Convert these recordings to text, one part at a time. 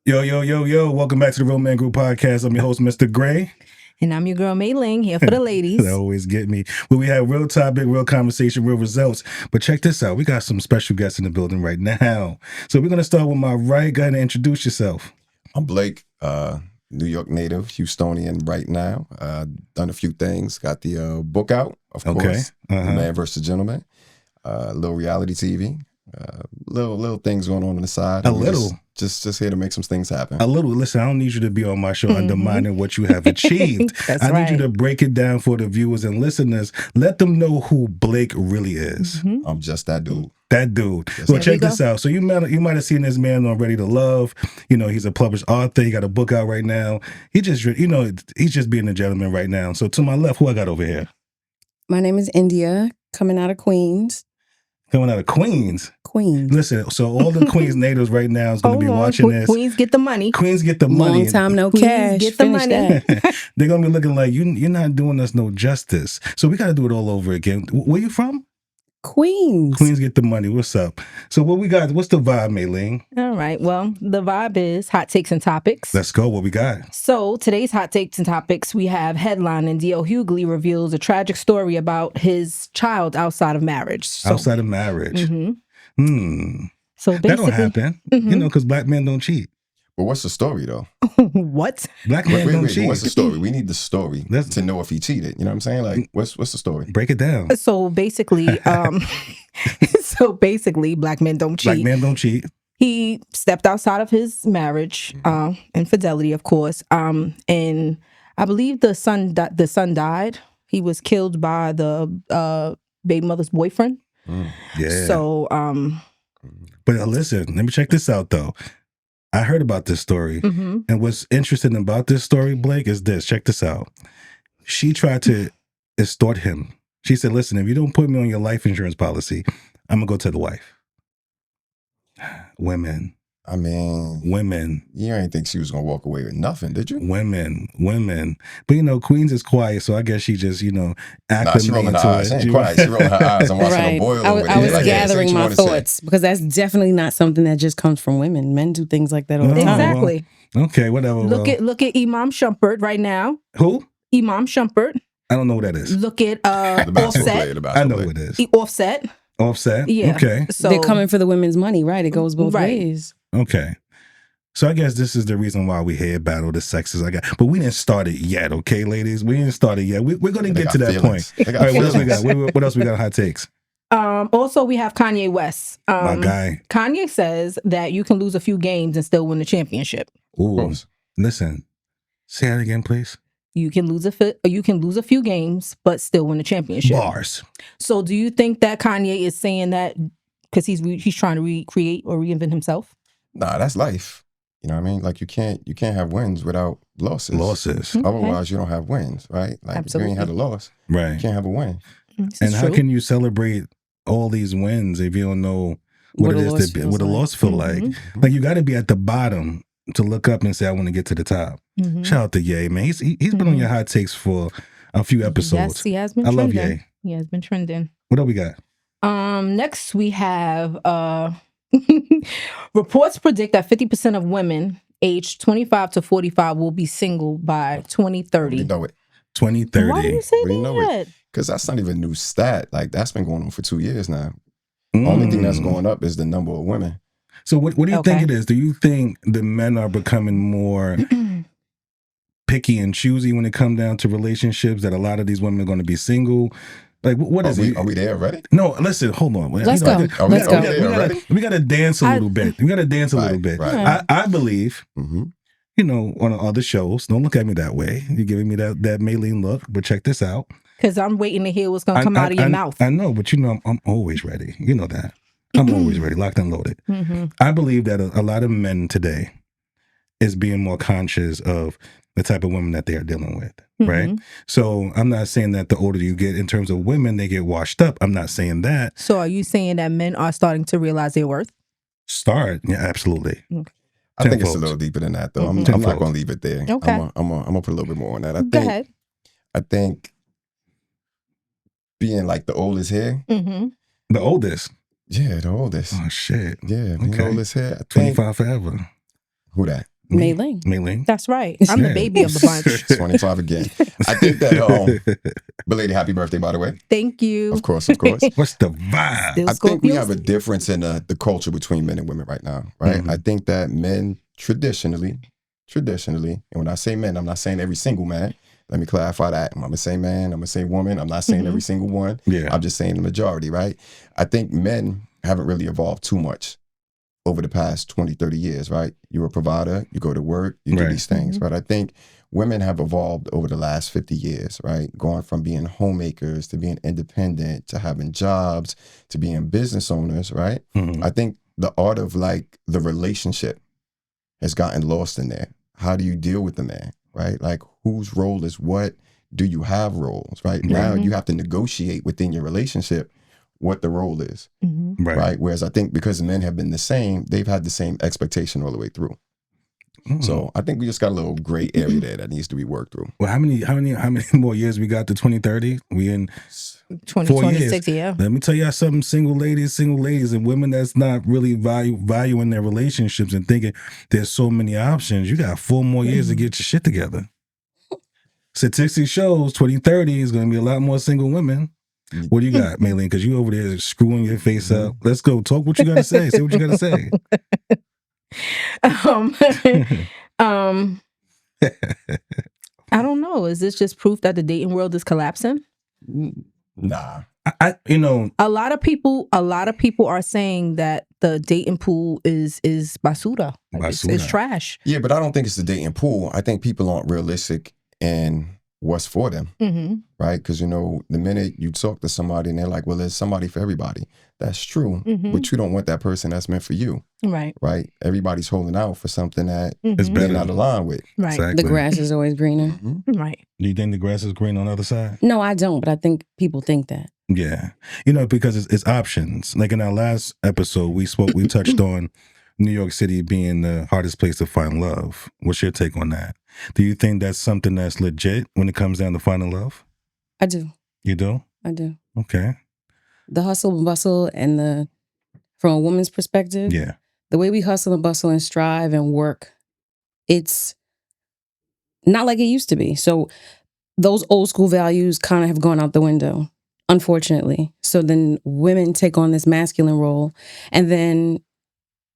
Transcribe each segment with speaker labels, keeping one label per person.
Speaker 1: Yo, yo, yo, yo. Welcome back to the Real Man Group Podcast. I'm your host, Mr. Gray.
Speaker 2: And I'm your girl, Mei Ling, here for the ladies.
Speaker 1: They always get me. Where we have real topic, real conversation, real results. But check this out. We got some special guests in the building right now. So we're going to start with my right. Go ahead and introduce yourself.
Speaker 3: I'm Blake, New York native, Houstonian right now. Done a few things. Got the book out, of course. The Man vs. Gentleman. Little reality TV. Little things going on the side.
Speaker 1: A little.
Speaker 3: Just here to make some things happen.
Speaker 1: A little. Listen, I don't need you to be on my show undermining what you have achieved. I need you to break it down for the viewers and listeners. Let them know who Blake really is.
Speaker 3: I'm just that dude.
Speaker 1: That dude. Well, check this out. So you might have seen this man on Ready to Love. You know, he's a published author. He got a book out right now. He just, he's just being a gentleman right now. So to my left, who I got over here?
Speaker 4: My name is India, coming out of Queens.
Speaker 1: Coming out of Queens.
Speaker 4: Queens.
Speaker 1: Listen, so all the Queens natives right now is going to be watching this.
Speaker 2: Queens get the money.
Speaker 1: Queens get the money.
Speaker 4: Long time no
Speaker 2: Queens
Speaker 4: cash.
Speaker 2: get the money.
Speaker 1: They're going to be looking like, you're not doing us no justice. So we got to do it all over again. Where you from?
Speaker 4: Queens.
Speaker 1: Queens get the money. What's up? So what we got? What's the vibe, Mei Ling?
Speaker 2: All right. Well, the vibe is hot takes and topics.
Speaker 1: Let's go. What we got?
Speaker 2: So today's hot takes and topics, we have headline, and D.L. Hughley reveals a tragic story about his child outside of marriage.
Speaker 1: Outside of marriage.
Speaker 2: So basically,
Speaker 1: that don't happen. Because black men don't cheat.
Speaker 3: But what's the story, though?
Speaker 2: What?
Speaker 1: Black men don't cheat.
Speaker 3: What's the story? We need the story to know if he cheated. You know what I'm saying? Like, what's the story?
Speaker 1: Break it down.
Speaker 2: So basically, black men don't cheat.
Speaker 1: Black men don't cheat.
Speaker 2: He stepped outside of his marriage, infidelity, of course. And I believe the son died. He was killed by the baby mother's boyfriend.
Speaker 1: Yeah.
Speaker 2: So,
Speaker 1: but listen, let me check this out though. I heard about this story, and what's interesting about this story, Blake, is this. Check this out. She tried to extort him. She said, "Listen, if you don't put me on your life insurance policy, I'm gonna go to the wife." Women.
Speaker 3: I mean,
Speaker 1: women.
Speaker 3: You ain't think she was gonna walk away with nothing, did you?
Speaker 1: Women. But Queens is quiet, so I guess she just, acclimated
Speaker 3: she rolling her
Speaker 1: to
Speaker 3: eyes.
Speaker 1: it.
Speaker 3: She ain't quiet. She rolling her eyes. I'm watching her boil over there.
Speaker 4: I was
Speaker 3: like,
Speaker 4: gathering my thoughts because that's definitely not something that just comes from women. Men do things like that all the time.
Speaker 2: Exactly.
Speaker 1: Well, okay, whatever.
Speaker 2: Look at Imam Shumpert right now.
Speaker 1: Who?
Speaker 2: Imam Shumpert.
Speaker 1: I don't know who that is.
Speaker 2: Look at
Speaker 3: Offset.
Speaker 1: I know who it is.
Speaker 2: Offset.
Speaker 1: Offset?
Speaker 2: Yeah.
Speaker 1: Okay.
Speaker 2: So
Speaker 4: they're coming for the women's money, right? It goes both ways.
Speaker 1: Okay. So I guess this is the reason why we hear battle the sexes. But we didn't start it yet, okay, ladies? We didn't start it yet. We're going to get to that point. All right, what else we got? What else we got? Hot takes.
Speaker 2: Also, we have Kanye West.
Speaker 1: My guy.
Speaker 2: Kanye says that you can lose a few games and still win the championship.
Speaker 1: Ooh, listen. Say that again, please.
Speaker 2: You can lose a few games, but still win the championship.
Speaker 1: Bars. So
Speaker 2: do you think that Kanye is saying that because he's trying to recreate or reinvent himself?
Speaker 3: Nah, that's life. You know what I mean? Like you can't have wins without losses.
Speaker 1: Losses.
Speaker 2: Okay.
Speaker 3: Otherwise, you don't have wins, right? Like
Speaker 2: Absolutely.
Speaker 3: if you ain't had a loss,
Speaker 1: right,
Speaker 3: you can't have a win.
Speaker 1: And how can you celebrate all these wins if you don't know what it is what a loss feel like? Like you got to be at the bottom to look up and say, I want to get to the top. Shout out to Ye, man. He's been on your hot takes for a few episodes.
Speaker 2: Yes, he has been trending.
Speaker 1: I love Ye.
Speaker 2: He has been trending.
Speaker 1: What else we got?
Speaker 2: Next we have reports predict that 50% of women aged 25 to 45 will be single by 2030.
Speaker 3: You know it.
Speaker 1: 2030.
Speaker 2: Why do you say that?
Speaker 3: Because that's not even a new stat. Like that's been going on for 2 years now. Only thing that's going up is the number of women.
Speaker 1: So what do you think it is? Do you think the men are becoming more picky and choosy when it comes down to relationships, that a lot of these women are going to be single? Like, what is it?
Speaker 3: Are we there already?
Speaker 1: No, listen, hold on.
Speaker 4: Let's go.
Speaker 3: Let's go.
Speaker 1: We got to dance a little bit. We got to dance a little bit.
Speaker 3: Right.
Speaker 1: I believe, on other shows, don't look at me that way. You're giving me that Mei Ling look, but check this out.
Speaker 2: Because I'm waiting to hear what's going to come out of your mouth.
Speaker 1: I know, but I'm always ready. You know that. I'm always ready, locked and loaded. I believe that a lot of men today is being more conscious of the type of women that they are dealing with, right? So I'm not saying that the older you get in terms of women, they get washed up. I'm not saying that.
Speaker 2: So are you saying that men are starting to realize their worth?
Speaker 1: Yeah, absolutely.
Speaker 2: Okay.
Speaker 3: I think it's a little deeper than that, though. I'm not going to leave it there.
Speaker 2: Okay.
Speaker 3: I'm going to put a little bit more on that.
Speaker 2: Go ahead.
Speaker 3: I think being like the oldest here.
Speaker 1: The oldest?
Speaker 3: Yeah, the oldest.
Speaker 1: Oh, shit.
Speaker 3: Yeah, being the oldest here. I think,
Speaker 1: 25 forever.
Speaker 3: Who that?
Speaker 4: Mei Ling.
Speaker 1: Mei Ling.
Speaker 2: That's right. I'm the baby of the bunch.
Speaker 3: 25 again. I think that, belated happy birthday, by the way.
Speaker 2: Thank you.
Speaker 3: Of course, of course.
Speaker 1: What's the vibe?
Speaker 2: Still
Speaker 3: I think we have a
Speaker 2: Scorpios.
Speaker 3: difference in the culture between men and women right now, right? I think that men traditionally, and when I say men, I'm not saying every single man. Let me clarify that. I'm going to say man, I'm going to say woman. I'm not saying every single one.
Speaker 1: Yeah.
Speaker 3: I'm just saying the majority, right? I think men haven't really evolved too much over the past 20, 30 years, right? You're a provider, you go to work, you do these things, right? I think women have evolved over the last 50 years, right? Going from being homemakers to being independent to having jobs to being business owners, right? I think the art of like the relationship has gotten lost in there. How do you deal with the man, right? Like whose role is what? Do you have roles, right? Now you have to negotiate within your relationship what the role is, right? Whereas I think because men have been the same, they've had the same expectation all the way through. So I think we just got a little gray area there that needs to be worked through.
Speaker 1: Well, how many more years we got to 2030? We in
Speaker 2: 2026, yeah.
Speaker 1: Let me tell y'all something, single ladies and women that's not really valuing their relationships and thinking there's so many options. You got 4 more years to get your shit together. Statistics shows 2030 is going to be a lot more single women. What do you got, Mei Ling? Because you over there screwing your face up. Let's go. Talk what you got to say. Say what you got to say.
Speaker 2: I don't know. Is this just proof that the dating world is collapsing?
Speaker 3: Nah.
Speaker 2: A lot of people are saying that the dating pool is basura. It's trash.
Speaker 3: Yeah, but I don't think it's the dating pool. I think people aren't realistic in what's for them, right? Because, the minute you talk to somebody and they're like, well, there's somebody for everybody. That's true, but you don't want that person that's meant for you. Right? Everybody's holding out for something that
Speaker 1: is better
Speaker 3: not aligned with.
Speaker 2: Right.
Speaker 1: Exactly.
Speaker 4: The grass is always greener.
Speaker 2: Right.
Speaker 1: Do you think the grass is green on the other side?
Speaker 4: No, I don't, but I think people think that.
Speaker 1: Yeah. Because it's options. Like in our last episode, we touched on New York City being the hardest place to find love. What's your take on that? Do you think that's something that's legit when it comes down to finding love?
Speaker 4: I do.
Speaker 1: You do?
Speaker 4: I do.
Speaker 1: Okay.
Speaker 4: The hustle and bustle and from a woman's perspective, the way we hustle and bustle and strive and work, it's not like it used to be. So those old school values kind of have gone out the window, unfortunately. So then women take on this masculine role, and then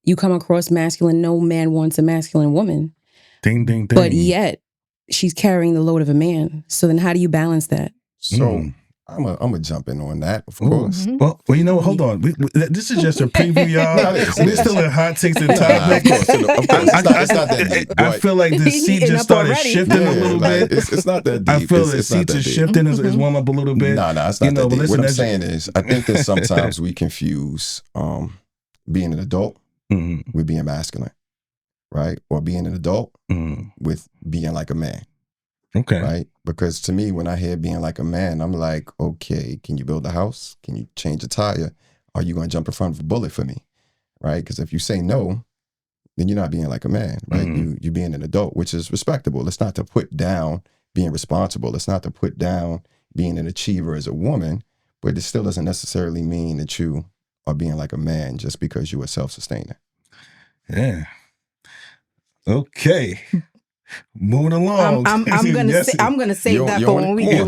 Speaker 4: you come across masculine. No man wants a masculine woman.
Speaker 1: Ding, ding, ding.
Speaker 4: But yet she's carrying the load of a man. So then how do you balance that?
Speaker 3: So I'm gonna jump in on that, of course.
Speaker 1: Well, hold on. This is just a preview, y'all. We're still in hot takes and topics.
Speaker 3: Of course. It's not that deep.
Speaker 1: I feel like the seat just started shifting a little bit.
Speaker 3: It's not that deep.
Speaker 1: I feel the seats are shifting as warm up a little bit.
Speaker 3: No, it's not that deep. What I'm saying is, I think that sometimes we confuse being an adult with being masculine, right? Or being an adult with being like a man.
Speaker 1: Okay.
Speaker 3: Right? Because to me, when I hear being like a man, I'm like, okay, can you build a house? Can you change a tire? Are you going to jump in front of a bullet for me? Right? Because if you say no, then you're not being like a man, right? You're being an adult, which is respectable. It's not to put down being responsible. It's not to put down being an achiever as a woman, but it still doesn't necessarily mean that you are being like a man just because you are self-sustaining.
Speaker 1: Yeah. Okay. Moving along.
Speaker 2: I'm gonna save that for when we do.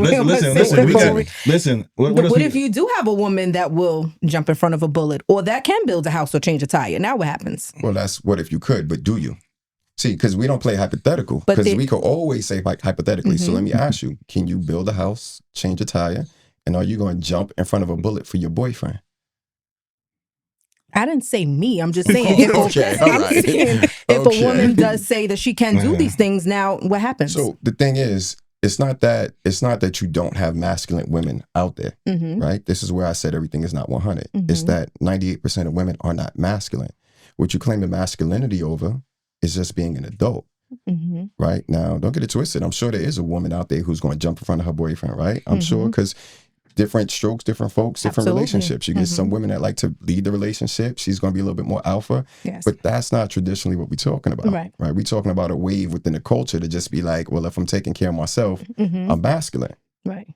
Speaker 1: Listen.
Speaker 2: What if you do have a woman that will jump in front of a bullet, or that can build a house or change a tire? Now what happens?
Speaker 3: Well, that's what if you could, but do you? See, because we don't play hypothetical. Because we could always say like hypothetically. So let me ask you: can you build a house, change a tire, and are you going to jump in front of a bullet for your boyfriend?
Speaker 2: I didn't say me. I'm just saying if a woman does say that she can do these things, now what happens?
Speaker 3: So the thing is, it's not that you don't have masculine women out there, right? This is where I said everything is not 100. It's that 98% of women are not masculine. What you claim the masculinity over is just being an adult, right? Now, don't get it twisted. I'm sure there is a woman out there who's going to jump in front of her boyfriend, right? I'm sure, because different strokes, different folks, different relationships. You get some women that like to lead the relationship. She's going to be a little bit more alpha.
Speaker 2: Yes.
Speaker 3: But that's not traditionally what we're talking about. Right? We're talking about a wave within the culture to just be like, well, if I'm taking care of myself, I'm masculine.
Speaker 2: Right.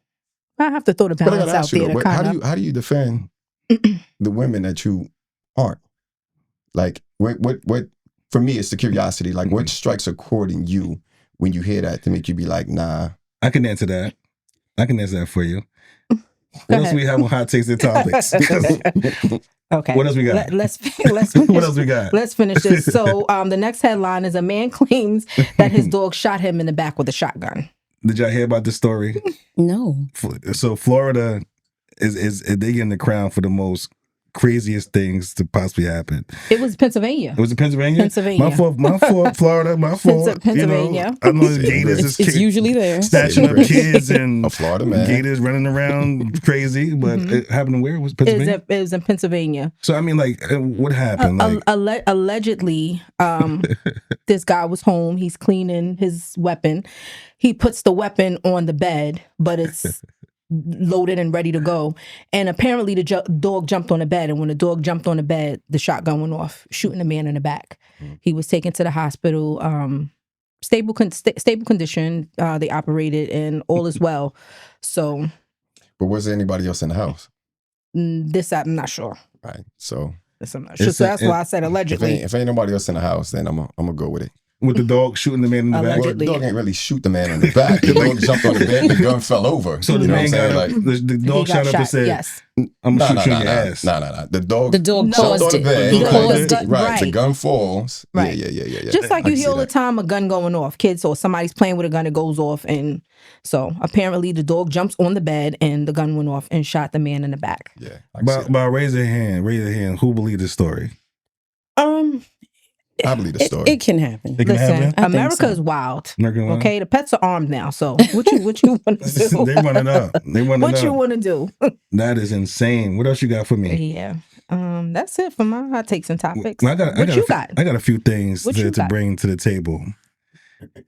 Speaker 2: I have to throw the balance out there.
Speaker 3: How do you defend the women that you aren't? Like, what for me, it's the curiosity. Like, what strikes a chord in you when you hear that to make you be like, nah?
Speaker 1: I can answer that. I can answer that for you. What else do we have on hot takes and topics?
Speaker 2: Okay.
Speaker 1: What else we got?
Speaker 2: Let's finish.
Speaker 1: What else we got?
Speaker 2: Let's finish this. So, the next headline is: a man claims that his dog shot him in the back with a shotgun.
Speaker 1: Did y'all hear about this story?
Speaker 4: No.
Speaker 1: So Florida is they getting the crown for the most craziest things to possibly happen.
Speaker 2: It was Pennsylvania.
Speaker 1: It was in Pennsylvania?
Speaker 2: Pennsylvania.
Speaker 1: My fault, Florida, my fault.
Speaker 2: Pennsylvania.
Speaker 1: I know the Gators is
Speaker 4: It's usually there.
Speaker 1: snatching up kids and
Speaker 3: A Florida man.
Speaker 1: Gators running around crazy, but it happened where? It was Pennsylvania?
Speaker 2: It was in Pennsylvania.
Speaker 1: So, I mean, like, what happened?
Speaker 2: Allegedly, this guy was home. He's cleaning his weapon. He puts the weapon on the bed, but it's loaded and ready to go. And apparently the dog jumped on the bed. And when the dog jumped on the bed, the shotgun went off, shooting the man in the back. He was taken to the hospital, stable condition. They operated and all is well. So.
Speaker 3: But was there anybody else in the house?
Speaker 2: This I'm not sure.
Speaker 3: Right. So.
Speaker 2: This I'm not sure. So that's why I said allegedly.
Speaker 3: If ain't nobody else in the house, then I'm gonna go with it.
Speaker 1: With the dog shooting the man in the back?
Speaker 3: Well, the dog ain't really shoot the man in the back. The dog jumped on the bed and the gun fell over.
Speaker 1: So the man got up, the dog shot up and said,
Speaker 2: yes.
Speaker 1: I'm going to shoot you in your ass.
Speaker 3: No. The dog
Speaker 4: caused
Speaker 3: on the
Speaker 4: it.
Speaker 3: bed.
Speaker 4: He caused it.
Speaker 3: Right. The gun falls.
Speaker 2: Right.
Speaker 3: Yeah.
Speaker 2: Just like you hear all the time, a gun going off. Kids or somebody's playing with a gun, it goes off. And so apparently the dog jumps on the bed and the gun went off and shot the man in the back.
Speaker 3: Yeah.
Speaker 1: But raise your hand. Who believed this story?
Speaker 3: I believe the story.
Speaker 4: It can happen.
Speaker 2: Listen, America is wild. Okay, the pets are armed now. So what you want to do?
Speaker 1: They running up. What
Speaker 2: you want to do?
Speaker 1: That is insane. What else you got for me?
Speaker 2: Yeah. That's it for my hot takes and topics.
Speaker 1: I got a few things to bring to the table.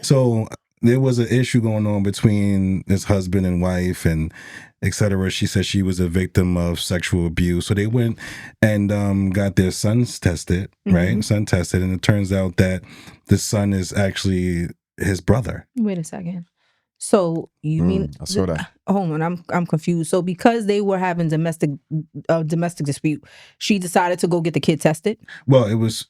Speaker 1: So there was an issue going on between this husband and wife and etc. She said she was a victim of sexual abuse. So they went and got their sons tested, right? Son tested, and it turns out that the son is actually his brother.
Speaker 2: Wait a second. So you mean
Speaker 3: I saw that.
Speaker 2: Hold on, I'm confused. So because they were having domestic dispute, she decided to go get the kid tested?
Speaker 1: Well, it was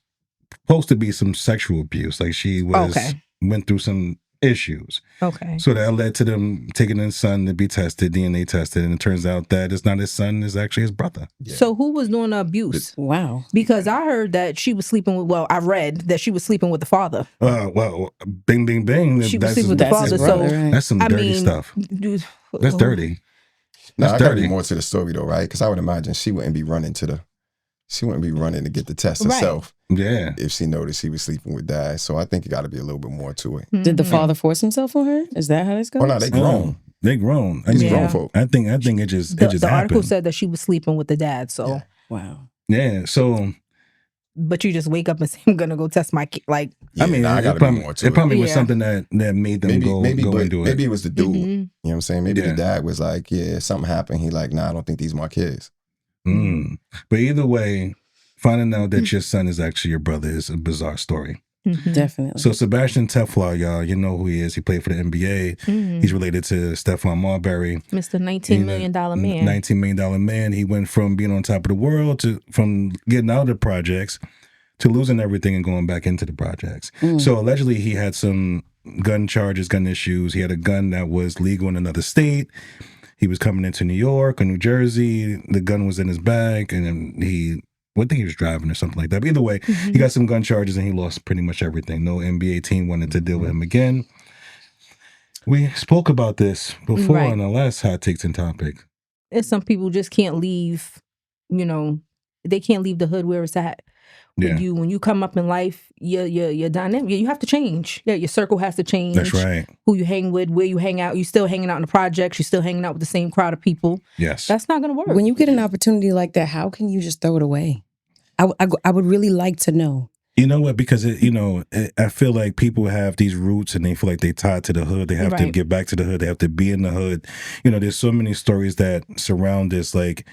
Speaker 1: supposed to be some sexual abuse. Like she went through some issues.
Speaker 2: Okay.
Speaker 1: So that led to them taking his son to be tested, DNA tested, and it turns out that it's not his son, it's actually his brother.
Speaker 3: Yeah.
Speaker 2: So who was doing the abuse?
Speaker 4: Wow.
Speaker 2: Because I heard that she was sleeping with, I read that she was sleeping with the father.
Speaker 1: Well, bing, bing, bing.
Speaker 2: She was sleeping with the father. So
Speaker 1: that's some dirty stuff. That's dirty.
Speaker 3: Now, I gotta be more to the story though, right? Because I would imagine she wouldn't be running to get the test herself.
Speaker 1: Yeah.
Speaker 3: If she noticed he was sleeping with dad. So I think it got to be a little bit more to it.
Speaker 4: Did the father force himself on her? Is that how this goes?
Speaker 3: Oh, no, they grown.
Speaker 1: They grown.
Speaker 3: Grown folk.
Speaker 1: I think it just happened.
Speaker 2: The article said that she was sleeping with the dad. So
Speaker 3: Yeah.
Speaker 4: Wow.
Speaker 1: Yeah. So.
Speaker 2: But you just wake up and say, I'm gonna go test my kid. Like,
Speaker 3: yeah,
Speaker 1: I mean,
Speaker 3: it
Speaker 1: probably was something that made them go into it.
Speaker 3: Maybe it was the dude. You know what I'm saying? Maybe the dad was like, yeah, something happened. He like, nah, I don't think these are my kids.
Speaker 1: But either way, finding out that your son is actually your brother is a bizarre story.
Speaker 4: Definitely.
Speaker 1: So Sebastian Telfair, y'all, you know who he is. He played for the NBA. He's related to Stephon Marbury.
Speaker 2: Mr. $19 million man.
Speaker 1: $19 million man. He went from being on top of the world from getting out of the projects to losing everything and going back into the projects. So allegedly he had some gun issues. He had a gun that was legal in another state. He was coming into New York or New Jersey. The gun was in his bag, and then I think he was driving or something like that. But either way, he got some gun charges and he lost pretty much everything. No NBA team wanted to deal with him again. We spoke about this before on our last Hot Takes and Topic.
Speaker 2: And some people just can't leave, they can't leave the hood where it's at. When you come up in life, you're dynamic. You have to change. Yeah, your circle has to change.
Speaker 1: That's right.
Speaker 2: Who you hang with, where you hang out. You're still hanging out in the projects. You're still hanging out with the same crowd of people.
Speaker 1: Yes.
Speaker 2: That's not going to work.
Speaker 4: When you get an opportunity like that, how can you just throw it away? I would really like to know.
Speaker 1: You know what? Because, I feel like people have these roots and they feel like they tied to the hood. They have to get back to the hood. They have to be in the hood. There's so many stories that surround this, like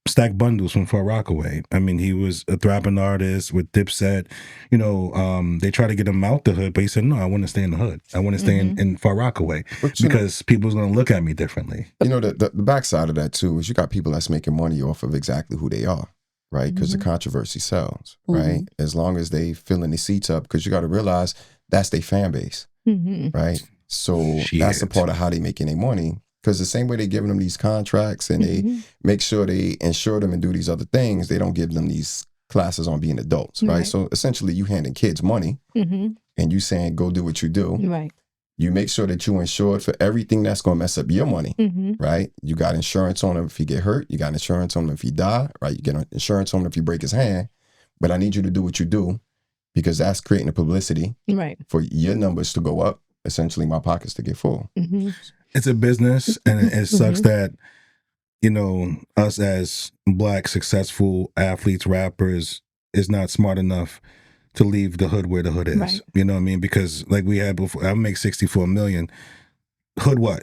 Speaker 1: Stack Bundles from Far Rockaway. I mean, he was a thriving artist with Dipset. They try to get him out the hood, but he said, no, I want to stay in the hood. I want to stay in Far Rockaway because people's going to look at me differently.
Speaker 3: The backside of that, too, is you got people that's making money off of exactly who they are. right? Because the controversy sells, right? As long as they filling the seats up, because you got to realize that's their fan base, right? So that's a part of how they making their money. Because the same way they giving them these contracts and they make sure they insure them and do these other things, they don't give them these classes on being adults, right? So essentially you handing kids money and you saying, go do what you do.
Speaker 2: Right.
Speaker 3: You make sure that you insured for everything that's going to mess up your money, right? You got insurance on him if he get hurt. You got insurance on him if he die, right? You get insurance on him if you break his hand. But I need you to do what you do because that's creating the publicity for your numbers to go up, essentially my pockets to get full.
Speaker 1: It's a business, and it sucks that, you know, us as Black successful athletes, rappers, is not smart enough to leave the hood where the hood is. Right. You know what I mean? Because like we had before, I make 64 million. Hood what?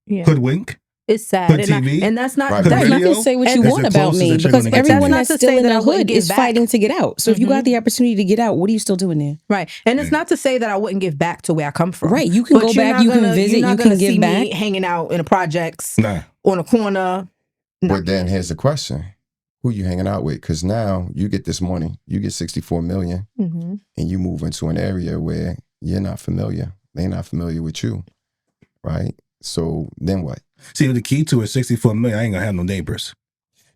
Speaker 1: Yeah. Hoodwink?
Speaker 2: It's sad.
Speaker 1: Hood TV?
Speaker 2: And that's not,
Speaker 4: you can say what you want about me because everyone that's still in the hood is fighting to get out. So if you got the opportunity to get out, what are you still doing there?
Speaker 2: Right. And it's not to say that I wouldn't give back to where I come from.
Speaker 4: Right. You can go back, you can visit, you can give back.
Speaker 2: Me hanging out in the projects on a corner.
Speaker 3: But then here's the question. Who you hanging out with? Because now you get this money, you get 64 million and you move into an area where you're not familiar. They're not familiar with you, right? So then what?
Speaker 1: See, the key to it, 64 million, I ain't gonna have no neighbors.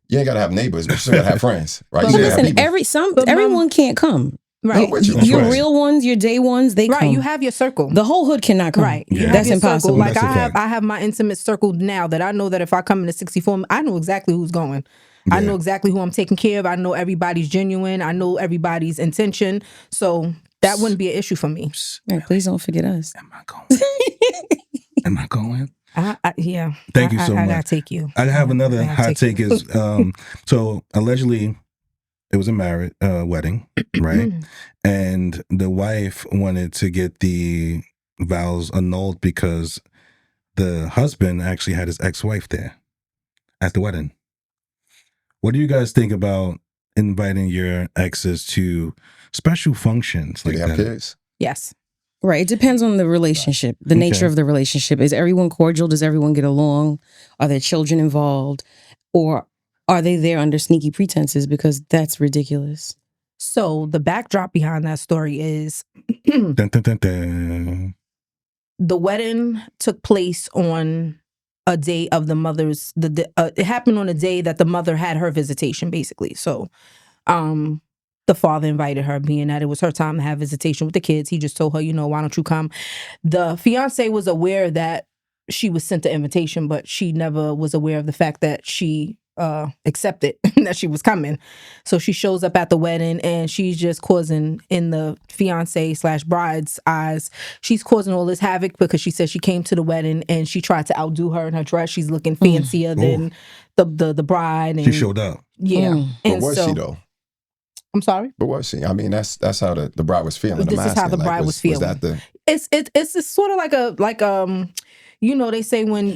Speaker 3: You ain't gotta have neighbors, but you still gotta have friends, right?
Speaker 4: But listen, everyone can't come. Right. Your real ones, your day ones, they come.
Speaker 2: Right, you have your circle.
Speaker 4: The whole hood cannot come.
Speaker 2: Right.
Speaker 4: Yeah. That's impossible.
Speaker 2: Like I have my intimate circle now that I know that if I come into 64, I know exactly who's going. Yeah. I know exactly who I'm taking care of. I know everybody's genuine. I know everybody's intention. So that wouldn't be an issue for me.
Speaker 4: Right, please don't forget us.
Speaker 1: Am I going? Am I going?
Speaker 2: Yeah.
Speaker 1: Thank you so much.
Speaker 2: I gotta take you.
Speaker 1: I have another hot take is, so allegedly it was a married wedding, right? And the wife wanted to get the vows annulled because the husband actually had his ex-wife there at the wedding. What do you guys think about inviting your exes to special functions like that?
Speaker 3: Kids?
Speaker 2: Yes.
Speaker 4: Right. It depends on the relationship, the nature of the relationship. Is everyone cordial? Does everyone get along? Are there children involved? Or are they there under sneaky pretenses? Because that's ridiculous.
Speaker 2: So the backdrop behind that story is the wedding took place on a day of the mother's, it happened on a day that the mother had her visitation, basically. So the father invited her, being that it was her time to have visitation with the kids. He just told her, you know, why don't you come? The fiance was aware that she was sent the invitation, but she never was aware of the fact that she accepted that she was coming. So she shows up at the wedding and she's just causing, in the fiance/bride's eyes, she's causing all this havoc because she said she came to the wedding and she tried to outdo her in her dress. She's looking fancier than the bride. And
Speaker 1: she showed up.
Speaker 2: Yeah.
Speaker 3: But was she though?
Speaker 2: I'm sorry?
Speaker 3: But was she? I mean, that's how the bride was feeling.
Speaker 2: This is how the bride was feeling.
Speaker 3: Was that the...
Speaker 2: It's sort of like you know, they say when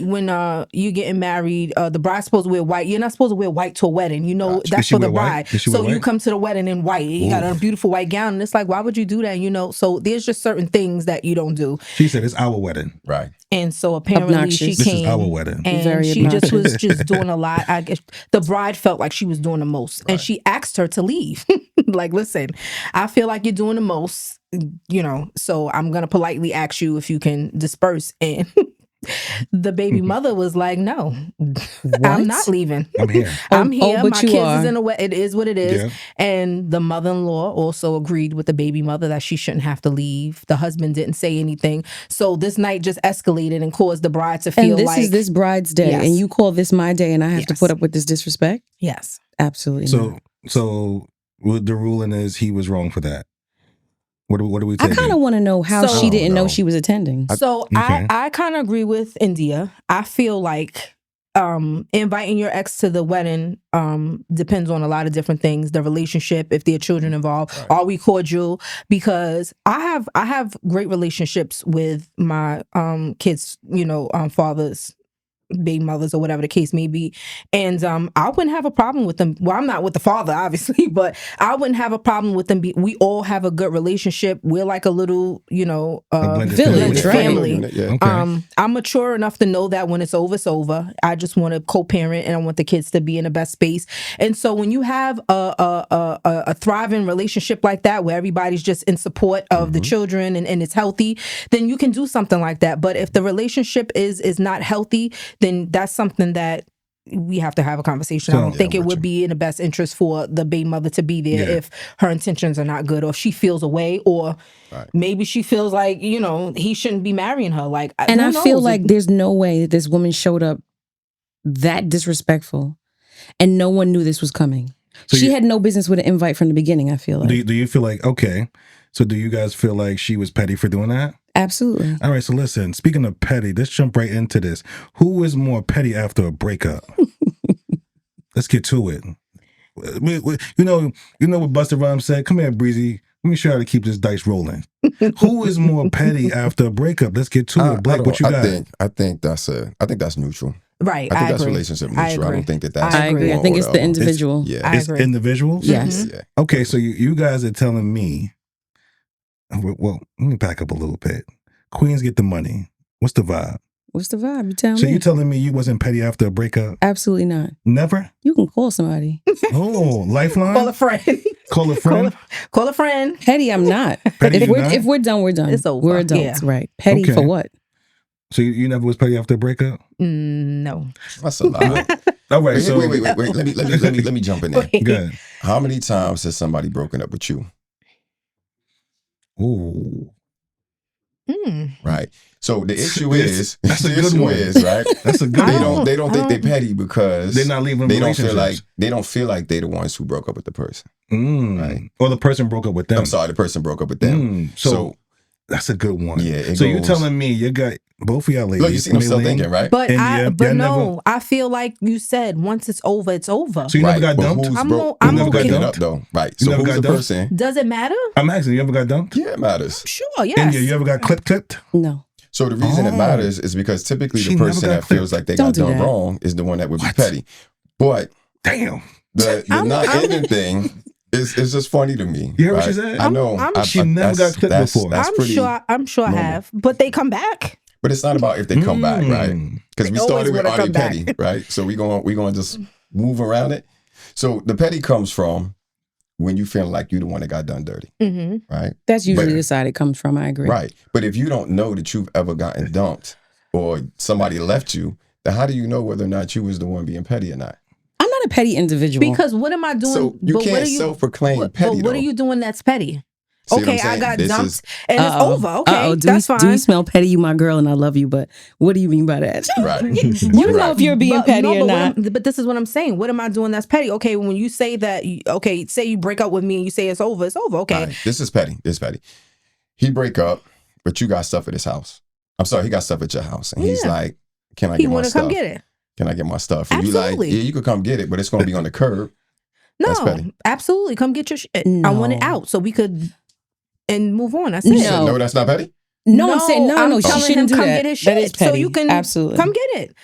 Speaker 2: you're getting married, the bride's supposed to wear white. You're not supposed to wear white to a wedding. You know, that's for the bride. So you come to the wedding in white. You got a beautiful white gown. And it's like, why would you do that? You know, so there's just certain things that you don't do.
Speaker 1: She said, it's our wedding.
Speaker 3: Right.
Speaker 2: And so apparently
Speaker 4: obnoxious.
Speaker 2: She came.
Speaker 1: This is our wedding.
Speaker 2: And she just was doing a lot. I guess the bride felt like she was doing the most. Right. And she asked her to leave. Like, listen, I feel like you're doing the most, you know, so I'm going to politely ask you if you can disperse. And the baby mother was like, no, I'm not leaving.
Speaker 1: I'm here.
Speaker 2: I'm here. My kids is in a way. It is what it is. Yeah. And the mother-in-law also agreed with the baby mother that she shouldn't have to leave. The husband didn't say anything. So this night just escalated and caused the bride to feel
Speaker 4: like... And this is this bride's day. Yes. And you call this my day and I have to put up with this disrespect?
Speaker 2: Yes.
Speaker 4: Absolutely
Speaker 1: So the ruling is he was wrong for that. What are we taking?
Speaker 4: I kind of want to know how she didn't know she was attending.
Speaker 2: So I kind of agree with India. I feel like inviting your ex to the wedding depends on a lot of different things. The relationship, if there are children involved, are we cordial? Because I have great relationships with my kids, you know, fathers. baby mothers or whatever the case may be. And I wouldn't have a problem with them. Well, I'm not with the father, obviously, but I wouldn't have a problem with them. We all have a good relationship. We're like a little,
Speaker 4: village,
Speaker 2: family.
Speaker 3: Yeah.
Speaker 1: Okay.
Speaker 2: I'm mature enough to know that when it's over. I just want to co-parent, and I want the kids to be in the best space. And so when you have a thriving relationship like that, where everybody's just in support of the children and it's healthy, then you can do something like that. But if the relationship is not healthy, then that's something that we have to have a conversation. I don't think it would be in the best interest for the baby mother to be there if her intentions are not good, or if she feels away, or maybe she feels like, he shouldn't be marrying her. Like,
Speaker 4: and I feel like there's no way that this woman showed up that disrespectful and no one knew this was coming. So she had no business with an invite from the beginning, I feel like.
Speaker 1: Do you feel like, okay, so do you guys feel like she was petty for doing that?
Speaker 4: Absolutely.
Speaker 1: All right, so listen, speaking of petty, let's jump right into this. Who is more petty after a breakup? Let's get to it. You know what Busta Rhymes said? Come here, Breezy. Let me show you how to keep this dice rolling. Who is more petty after a breakup? Let's get to it. Blake, what you got?
Speaker 3: I think that's neutral.
Speaker 2: Right,
Speaker 3: I think that's
Speaker 2: agree.
Speaker 3: relationship neutral. I don't think that's.
Speaker 4: I agree. I think it's the individual.
Speaker 1: It's individuals?
Speaker 4: Yes.
Speaker 3: Yeah.
Speaker 1: Okay, so you guys are telling me, well, let me back up a little bit. Queens get the money. What's the vibe?
Speaker 4: What's the vibe? You tell me.
Speaker 1: So you telling me you wasn't petty after a breakup?
Speaker 4: Absolutely not.
Speaker 1: Never?
Speaker 4: You can call somebody.
Speaker 1: Oh, lifeline?
Speaker 2: Call a friend.
Speaker 1: Call a friend?
Speaker 2: Call a friend.
Speaker 4: Petty, I'm not. If we're done, we're done.
Speaker 2: It's over.
Speaker 4: We're adults, right? Petty for what?
Speaker 1: So you never was petty after a breakup?
Speaker 2: No.
Speaker 3: That's a lie.
Speaker 1: All right, so
Speaker 3: wait. Let me jump in there.
Speaker 1: Good.
Speaker 3: How many times has somebody broken up with you?
Speaker 1: Ooh.
Speaker 3: Right. So the issue is,
Speaker 1: that's a
Speaker 3: the
Speaker 1: good
Speaker 3: issue
Speaker 1: one.
Speaker 3: is, right?
Speaker 1: That's a good one.
Speaker 3: They don't think they petty because
Speaker 1: they're not leaving
Speaker 3: they
Speaker 1: relationships.
Speaker 3: they don't feel like they're the ones who broke up with the person.
Speaker 1: Right. Or the person broke up with them.
Speaker 3: I'm sorry, the person broke up with them.
Speaker 1: So that's a good one.
Speaker 3: Yeah.
Speaker 1: So you're telling me you got both of y'all ladies.
Speaker 3: Look, you see, I'm still thinking, right?
Speaker 2: But I feel like you said once it's over, it's over.
Speaker 1: So you never got dumped?
Speaker 2: I'm
Speaker 1: never got
Speaker 2: okay.
Speaker 1: dumped?
Speaker 3: Though, right?
Speaker 1: You
Speaker 3: so
Speaker 1: never
Speaker 3: who's
Speaker 1: got
Speaker 3: the
Speaker 1: dumped?
Speaker 3: person?
Speaker 2: Does it matter?
Speaker 1: I'm asking, you ever got dumped?
Speaker 3: Yeah, it matters.
Speaker 2: Sure, yes.
Speaker 1: India, you ever got clipped?
Speaker 4: No.
Speaker 3: So the reason it matters is because typically the person that feels like they got done wrong is the one that would be petty. But
Speaker 1: damn,
Speaker 3: the not ending thing is just funny to me.
Speaker 1: You heard what she said?
Speaker 3: I know.
Speaker 1: She never got clipped before.
Speaker 2: I'm sure I have, but they come back.
Speaker 3: But it's not about if they come back, right? Because we started with are they petty, right? So we going to just move around it. So the petty comes from when you feel like you the one that got done dirty, right?
Speaker 4: That's usually the side it comes from. I agree.
Speaker 3: Right. But if you don't know that you've ever gotten dumped or somebody left you, then how do you know whether or not you was the one being petty or not?
Speaker 4: I'm not a petty individual.
Speaker 2: Because what am I doing?
Speaker 3: So you can't self-proclaim petty.
Speaker 2: But what are you doing that's petty?
Speaker 3: See
Speaker 2: okay, I got dumped and it's over. Okay,
Speaker 4: that's fine. Do you smell petty? You my girl and I love you, but what do you mean by that?
Speaker 3: Right.
Speaker 4: You know if you're being petty or not.
Speaker 2: But this is what I'm saying. What am I doing that's petty? Okay, when you say that, say you break up with me and you say it's over, okay.
Speaker 3: Right. This is petty. He break up, but you got stuff at his house. I'm sorry, he got stuff at your house. And he's like, can I get my stuff? He want to come get it. Can I get my stuff? And
Speaker 2: absolutely.
Speaker 3: You like, yeah, you could come get it, but it's going to be on the curb.
Speaker 2: No, absolutely. Come get your shit. No. I want it out so we could... and move on. That's it.
Speaker 3: No, that's not petty?
Speaker 4: No, I'm saying no.
Speaker 2: She shouldn't do that. Get his shit
Speaker 4: that is petty.
Speaker 2: So you can
Speaker 4: absolutely
Speaker 2: come get it.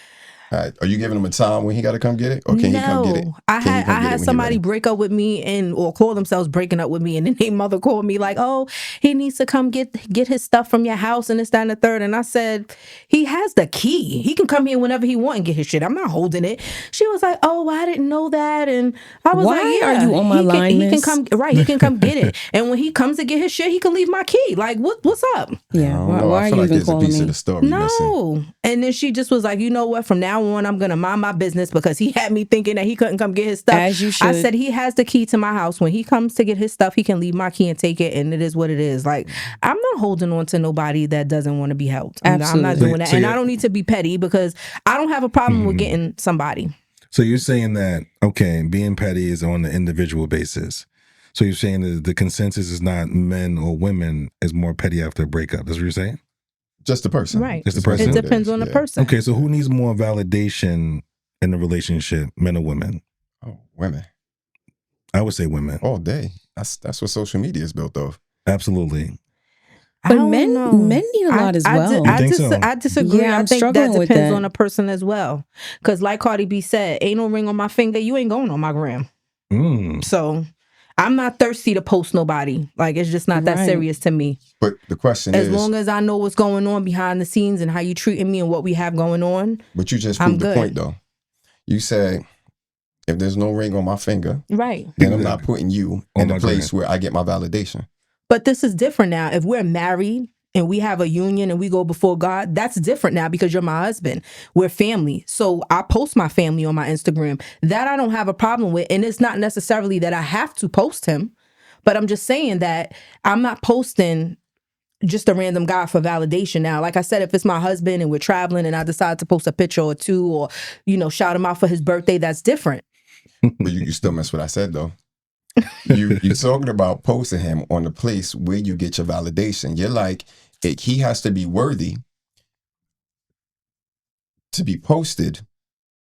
Speaker 3: All right. Are you giving him a time when he got to come get it, or can he come get it?
Speaker 2: I had somebody break up with me or call themselves breaking up with me, and then their mother called me like, "Oh, he needs to come get his stuff from your house and this, that, and the third." And I said, "He has the key. He can come here whenever he wants and get his shit. I'm not holding it." She was like, "Oh, I didn't know that," and I was like, "Yeah,
Speaker 4: are you on my line?
Speaker 2: He can come. Right, he can come get it. And when he comes to get his shit, he can leave my key. Like, what's up?"
Speaker 4: Yeah. Why are you even calling me?
Speaker 3: Of the story
Speaker 2: no.
Speaker 3: missing.
Speaker 2: And then she just was like, "You know what? From now on, I'm gonna mind my business," because he had me thinking that he couldn't come get his stuff.
Speaker 4: As you should.
Speaker 2: I said he has the key to my house. When he comes to get his stuff, he can leave my key and take it, and it is what it is. Like, I'm not holding on to nobody that doesn't want to be helped. I'm not doing that. And I don't need to be petty because I don't have a problem with getting somebody.
Speaker 1: So you're saying that, okay, being petty is on the individual basis. So you're saying that the consensus is not men or women is more petty after a breakup. That's what you're saying?
Speaker 3: Just the person.
Speaker 2: Right.
Speaker 1: Just the person?
Speaker 2: It depends on the person.
Speaker 1: Okay, so who needs more validation in the relationship, men or women?
Speaker 3: Oh, women.
Speaker 1: I would say women.
Speaker 3: All day. That's what social media is built of.
Speaker 1: Absolutely.
Speaker 4: But men need a lot as well.
Speaker 2: I disagree.
Speaker 4: Yeah,
Speaker 2: I think that
Speaker 4: struggling with
Speaker 2: depends
Speaker 4: that.
Speaker 2: on a person as well. Because like Cardi B said, ain't no ring on my finger. You ain't going on my gram. So I'm not thirsty to post nobody. Like, it's just not that serious to me.
Speaker 3: But the question is,
Speaker 2: as long as I know what's going on behind the scenes and how you treating me and what we have going on.
Speaker 3: But you just proved the point, though. You said, if there's no ring on my finger,
Speaker 2: right,
Speaker 3: then I'm not putting you in a place where I get my validation.
Speaker 2: But this is different now. If we're married and we have a union and we go before God, that's different now because you're my husband. We're family. So I post my family on my Instagram. That I don't have a problem with. And it's not necessarily that I have to post him, but I'm just saying that I'm not posting just a random guy for validation now. Like I said, if it's my husband and we're traveling and I decide to post a picture or two or, shout him out for his birthday, that's different.
Speaker 3: But you still mess what I said, though. You're talking about posting him on the place where you get your validation. You're like, he has to be worthy to be posted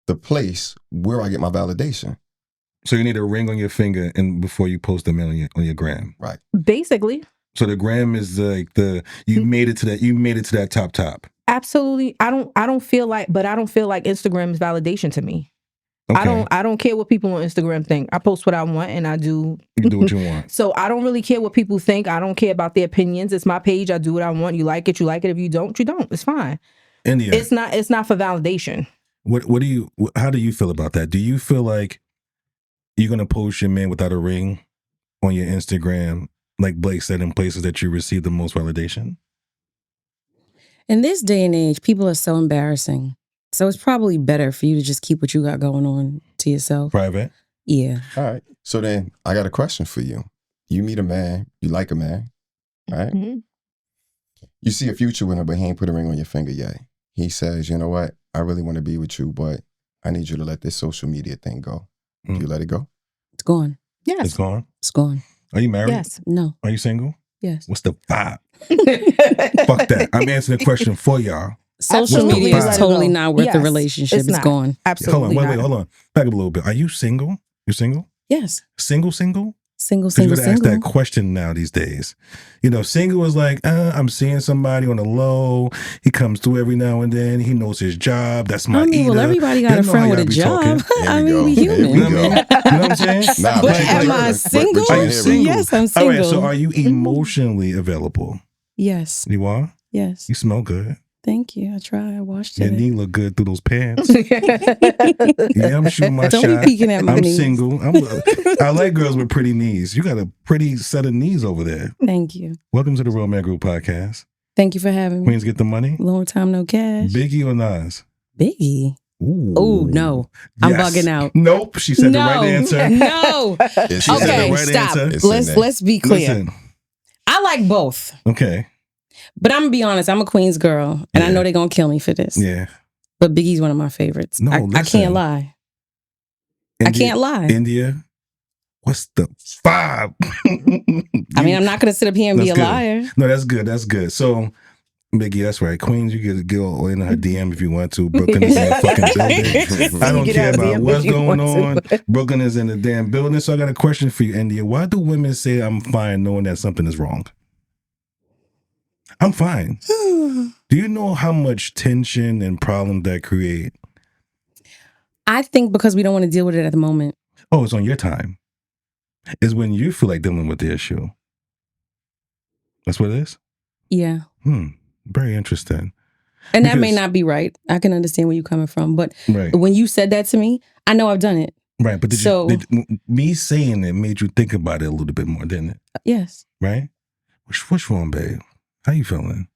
Speaker 3: the place where I get my validation.
Speaker 1: So you need a ring on your finger and before you post them on your gram.
Speaker 3: Right.
Speaker 2: Basically.
Speaker 1: So the gram is like you made it to that top.
Speaker 2: Absolutely. I don't feel like Instagram is validation to me. Okay. I don't care what people on Instagram think. I post what I want and I do.
Speaker 1: You do what you want.
Speaker 2: So I don't really care what people think. I don't care about their opinions. It's my page. I do what I want. You like it, you like it. If you don't, you don't. It's fine.
Speaker 1: India.
Speaker 2: It's not for validation.
Speaker 1: How do you feel about that? Do you feel like you're gonna post your man without a ring on your Instagram, like Blake said, in places that you receive the most validation?
Speaker 4: In this day and age, people are so embarrassing. So it's probably better for you to just keep what you got going on to yourself.
Speaker 1: Private?
Speaker 4: Yeah.
Speaker 3: All right. So then I got a question for you. You meet a man, you like a man, right? Mm-hmm. You see a future with him, but he ain't put a ring on your finger yet. He says, you know what? I really want to be with you, but I need you to let this social media thing go. Do you let it go?
Speaker 4: It's gone.
Speaker 2: Yes.
Speaker 1: It's gone?
Speaker 4: It's gone.
Speaker 1: Are you married?
Speaker 2: Yes.
Speaker 4: No.
Speaker 1: Are you single?
Speaker 4: Yes.
Speaker 1: What's the vibe? Fuck that. I'm answering the question for y'all.
Speaker 4: Social media is totally not worth the relationship. It's gone.
Speaker 2: Absolutely.
Speaker 1: Hold on. Back up a little bit. Are you single? You're single?
Speaker 4: Yes.
Speaker 1: Single?
Speaker 4: Single.
Speaker 1: You gotta ask that question now these days. Single is like, I'm seeing somebody on the low. He comes through every now and then. He knows his job. That's my eater.
Speaker 4: Well, everybody got a friend with a job. We human.
Speaker 1: You know what I'm saying?
Speaker 4: But am I single? Yes, I'm single.
Speaker 1: All right, so are you emotionally available?
Speaker 4: Yes.
Speaker 1: You are?
Speaker 4: Yes.
Speaker 1: You smell good.
Speaker 4: Thank you. I try. I washed it.
Speaker 1: Your knee look good through those pants. Yeah, I'm shooting my shot.
Speaker 4: Don't be peeking at my knees.
Speaker 1: I'm single. I like girls with pretty knees. You got a pretty set of knees over there.
Speaker 4: Thank you.
Speaker 1: Welcome to the Real Man Group podcast.
Speaker 4: Thank you for having me.
Speaker 1: Queens get the money.
Speaker 4: Long time no cash.
Speaker 1: Biggie or Nas?
Speaker 4: Biggie.
Speaker 1: Oh
Speaker 4: no. I'm bugging out.
Speaker 1: Nope. She said the right answer.
Speaker 4: No. Okay, stop. Let's be clear. Listen. I like both.
Speaker 1: Okay.
Speaker 4: But I'm gonna be honest, I'm a Queens girl, and I know they're gonna kill me for this.
Speaker 1: Yeah.
Speaker 4: But Biggie's one of my favorites. No, I can't lie. I can't lie.
Speaker 1: India, what's the vibe?
Speaker 4: I mean, I'm not gonna sit up here and be a liar.
Speaker 1: No, that's good. That's good. So, Biggie, that's right. Queens, you can go in her DM if you want to. Brooklyn is in the fucking building. I don't care about what's going on. Brooklyn is in the damn building. So I got a question for you, India. Why do women say I'm fine knowing that something is wrong? I'm fine. Do you know how much tension and problem that create?
Speaker 4: I think because we don't want to deal with it at the moment.
Speaker 1: Oh, it's on your time. It's when you feel like dealing with the issue. That's what it is?
Speaker 4: Yeah.
Speaker 1: Very interesting.
Speaker 4: And that may not be right. I can understand where you're coming from. But when you said that to me, I know I've done it.
Speaker 1: Right. But me saying it made you think about it a little bit more, didn't it?
Speaker 4: Yes.
Speaker 1: Right? What's wrong, babe? How you feeling?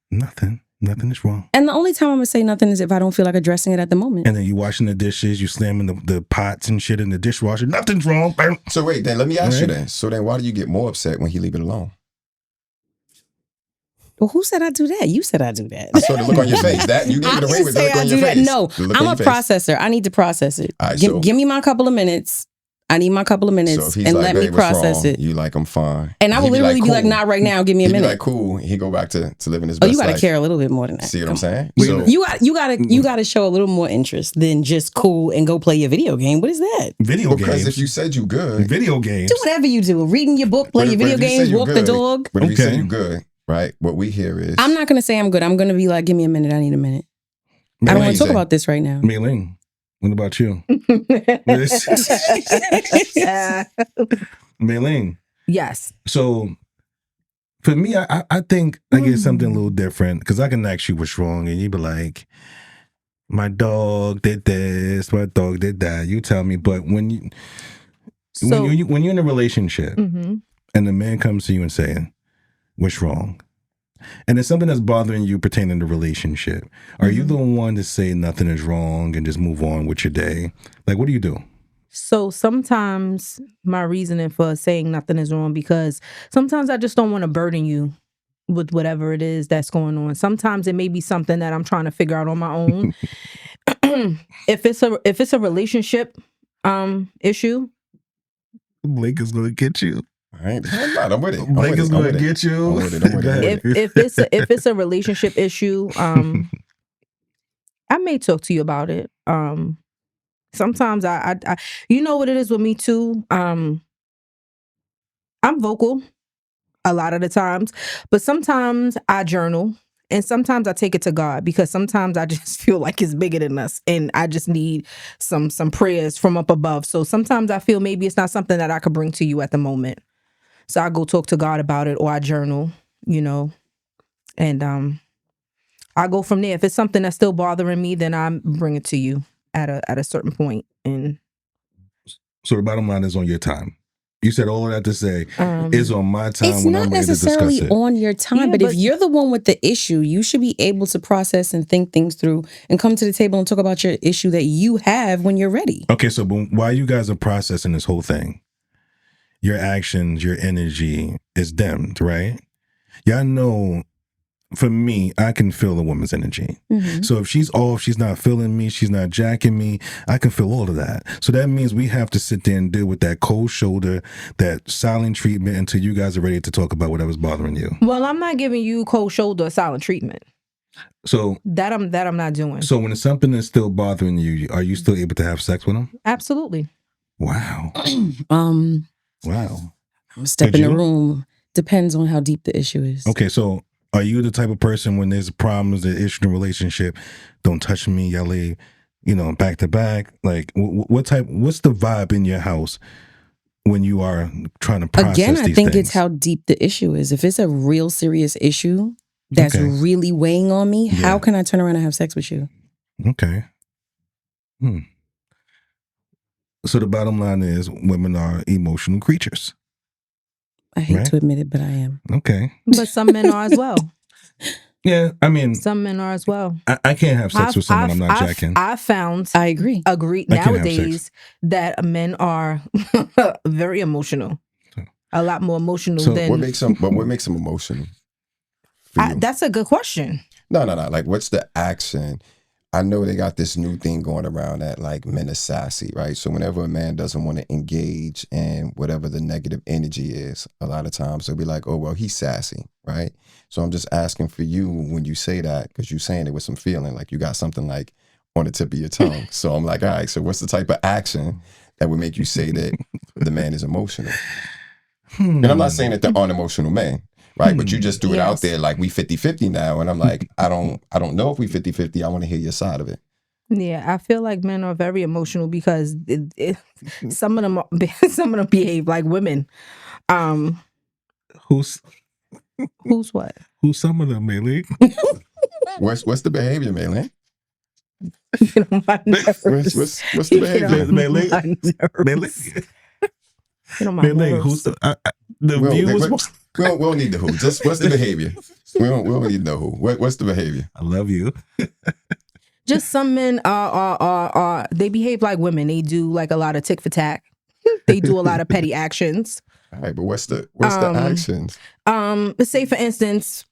Speaker 1: Nothing. Nothing is wrong.
Speaker 4: And the only time I'm going to say nothing is if I don't feel like addressing it at the moment.
Speaker 1: And then you washing the dishes, you slamming the pots and shit in the dishwasher. Nothing's wrong.
Speaker 3: So wait, then let me ask you then. So then why do you get more upset when he leave it alone?
Speaker 4: Well, who said I do that? You said I do that.
Speaker 3: I saw the look on your face. That you gave it away with the look on your face.
Speaker 4: No, I'm a processor. I need to process it.
Speaker 3: Right,
Speaker 4: give me my couple of minutes. I need my couple of minutes and let me process it.
Speaker 3: You like, I'm fine.
Speaker 4: And I will literally be like, not right now. Give me a minute.
Speaker 3: Like, cool. He go back to living his best life.
Speaker 4: You got to care a little bit more than that.
Speaker 3: See what I'm saying?
Speaker 4: So, you got to show a little more interest than just cool and go play your video game. What is that?
Speaker 1: Video games.
Speaker 3: Because if you said you good.
Speaker 1: Video games.
Speaker 4: Do whatever you do. Reading your book, play your video games, walk the dog.
Speaker 3: But if you say you good right? What we hear is...
Speaker 4: I'm not going to say I'm good. I'm going to be like, give me a minute. I need a minute. I don't want to talk about this right now.
Speaker 1: Mei Ling, what about you? Mei Ling.
Speaker 2: Yes.
Speaker 1: So for me, I think I get something a little different because I can ask you what's wrong and you be like, my dog did this, my dog did that. You tell me, but when you're in a relationship and the man comes to you and saying, what's wrong? And it's something that's bothering you pertaining to relationship. Are you the one to say nothing is wrong and just move on with your day? Like, what do you do?
Speaker 2: So sometimes my reasoning for saying nothing is wrong because sometimes I just don't want to burden you with whatever it is that's going on. Sometimes it may be something that I'm trying to figure out on my own. If it's a relationship issue,
Speaker 1: Blake is gonna get you.
Speaker 3: I'm with it.
Speaker 1: Blake is gonna get you.
Speaker 2: If it's a relationship issue, I may talk to you about it. Sometimes I you know what it is with me too. I'm vocal a lot of the times, but sometimes I journal and sometimes I take it to God because sometimes I just feel like it's bigger than us and I just need some prayers from up above. So sometimes I feel maybe it's not something that I could bring to you at the moment. So I go talk to God about it or I journal, you know, and I go from there. If it's something that's still bothering me, then I bring it to you at a certain point. And
Speaker 1: so the bottom line is on your time. You said all of that to say is on my time.
Speaker 4: It's
Speaker 1: when
Speaker 4: not
Speaker 1: I'm ready
Speaker 4: necessarily
Speaker 1: to discuss it.
Speaker 4: on your time, but if you're the one with the issue, you should be able to process and think things through and come to the table and talk about your issue that you have when you're ready.
Speaker 1: Okay, so while you guys are processing this whole thing, your actions, your energy is dimmed, right? Y'all know, for me, I can feel a woman's energy. So if she's off, she's not feeling me, she's not jacking me, I can feel all of that. So that means we have to sit there and deal with that cold shoulder, that silent treatment until you guys are ready to talk about whatever's bothering you.
Speaker 2: Well, I'm not giving you cold shoulder or silent treatment.
Speaker 1: So
Speaker 2: that I'm not doing.
Speaker 1: So when something is still bothering you, are you still able to have sex with them?
Speaker 2: Absolutely.
Speaker 1: Wow. Wow.
Speaker 4: Step in the room. Depends on how deep the issue is.
Speaker 1: Okay, so are you the type of person when there's problems, an issue in a relationship, don't touch me, y'all lay, back to back? Like, what's the vibe in your house when you are trying to process
Speaker 4: Again, I think
Speaker 1: things?
Speaker 4: it's how deep the issue is. If it's a real serious issue that's really weighing on me, how can I turn around and have sex with you?
Speaker 1: Okay. So the bottom line is women are emotional creatures.
Speaker 4: I hate to admit it, but I am.
Speaker 1: Okay.
Speaker 2: But some men are as well.
Speaker 1: Yeah, I mean,
Speaker 2: some men are as well.
Speaker 1: I can't have sex with someone I'm not jacking.
Speaker 2: I found.
Speaker 4: I agree.
Speaker 2: Nowadays that men are very emotional. A lot more emotional than.
Speaker 3: What makes them emotional?
Speaker 2: That's a good question.
Speaker 3: No. Like, what's the action? I know they got this new thing going around that like men are sassy, right? So whenever a man doesn't want to engage in whatever the negative energy is, a lot of times they'll be like, oh, well, he's sassy, right? So I'm just asking for you when you say that, because you're saying it with some feeling, like you got something like on the tip of your tongue. So I'm like, all right, so what's the type of action that would make you say that the man is emotional? And I'm not saying that they're unemotional men. Right, but you just threw it out there like we 50-50 now, and I'm like, I don't know if we 50-50. I want to hear your side of it.
Speaker 2: Yeah, I feel like men are very emotional because some of them behave like women.
Speaker 1: Who's
Speaker 2: what?
Speaker 1: Who's some of them, Mei Ling?
Speaker 3: What's the behavior, Mei Ling?
Speaker 2: What's
Speaker 3: the behavior,
Speaker 1: Mei Ling? Mei Ling. Mei Ling, who's the views?
Speaker 3: We don't need the who. Just what's the behavior? We don't need to know who. What's the behavior?
Speaker 1: I love you.
Speaker 2: Just some men are they behave like women. They do like a lot of tick for tack. They do a lot of petty actions.
Speaker 3: All right, but what's the actions?
Speaker 2: Say for instance,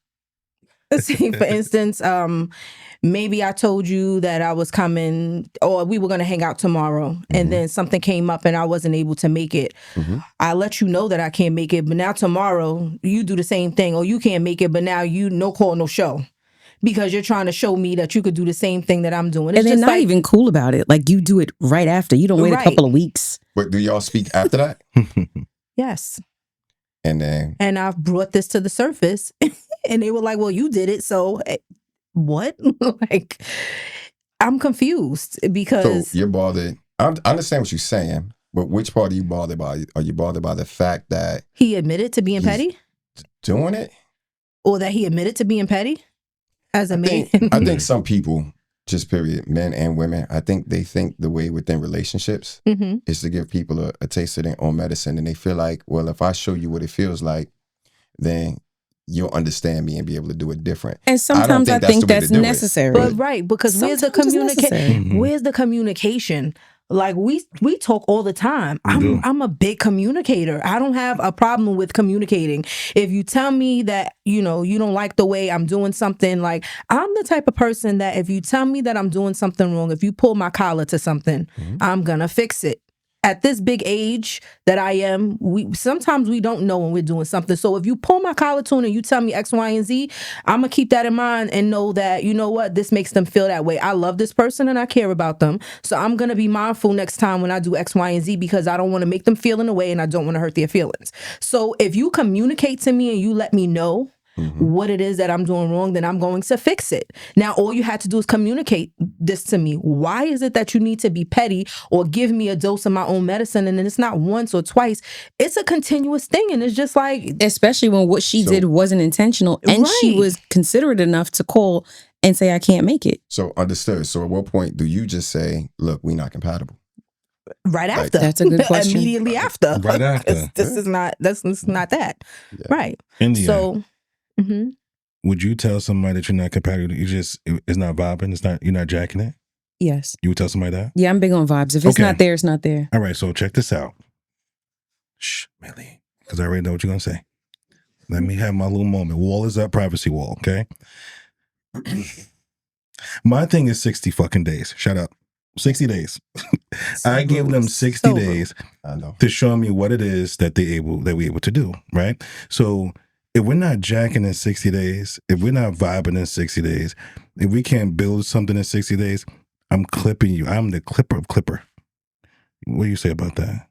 Speaker 2: maybe I told you that I was coming or we were going to hang out tomorrow and then something came up and I wasn't able to make it. I let you know that I can't make it, but now tomorrow you do the same thing or you can't make it, but now you no call, no show because you're trying to show me that you could do the same thing that I'm doing.
Speaker 4: It's and they're not even cool about it. Like you do it right after. You don't wait a couple of weeks.
Speaker 3: But do y'all speak after that?
Speaker 2: Yes.
Speaker 3: And I've
Speaker 2: brought this to the surface And they were like, well, you did it. So what? Like, I'm confused because.
Speaker 3: So you're bothered. I understand what you're saying, but which part are you bothered by? Are you bothered by the fact that
Speaker 2: He admitted to being petty?
Speaker 3: Doing it?
Speaker 2: Or that he admitted to being petty as a man?
Speaker 3: I think some people, just period, men and women, I think they think the way within relationships is to give people a taste of their own medicine. And they feel like, well, if I show you what it feels like, then you'll understand me and be able to do it different.
Speaker 4: And sometimes I think that's necessary.
Speaker 2: But right, because where's the communication? Where's the communication? Like we talk all the time. I'm a big communicator. I don't have a problem with communicating. If you tell me that, you don't like the way I'm doing something, like I'm the type of person that if you tell me that I'm doing something wrong, if you pull my collar to something, I'm gonna fix it. At this big age that I am, sometimes we don't know when we're doing something. So if you pull my collar to and you tell me X, Y, and Z, I'm going to keep that in mind and know that, you know what, this makes them feel that way. I love this person and I care about them. So I'm going to be mindful next time when I do X, Y, and Z because I don't want to make them feel in a way and I don't want to hurt their feelings. So if you communicate to me and you let me know what it is that I'm doing wrong, then I'm going to fix it. Now, all you had to do is communicate this to me. Why is it that you need to be petty or give me a dose of my own medicine? And then it's not once or twice. It's a continuous thing. And it's just like...
Speaker 4: Especially when what she did wasn't intentional and she was considerate enough to call and say, I can't make it.
Speaker 3: So understood. So at what point do you just say, look, we're not compatible?
Speaker 2: Right after.
Speaker 4: That's a good question.
Speaker 2: Immediately after.
Speaker 1: Right after.
Speaker 2: This is not that. Yeah. Right.
Speaker 1: India.
Speaker 2: So...
Speaker 1: Would you tell somebody that you're not compatible? It's not vibing. You're not jacking it.
Speaker 4: Yes.
Speaker 1: You would tell somebody that?
Speaker 4: Yeah, I'm big on vibes. If it's not there, it's not there.
Speaker 1: All right. So check this out. Shh, Mei Ling, because I already know what you're gonna say. Let me have my little moment. Wall is up, privacy wall. Okay. My thing is 60 fucking days. Shut up. 60 days. I give them 60 days to show me what it is that we're able to do. Right. So. If we're not jacking in 60 days, if we're not vibing in 60 days, if we can't build something in 60 days, I'm clipping you. I'm the clipper of clipper. What do you say about that?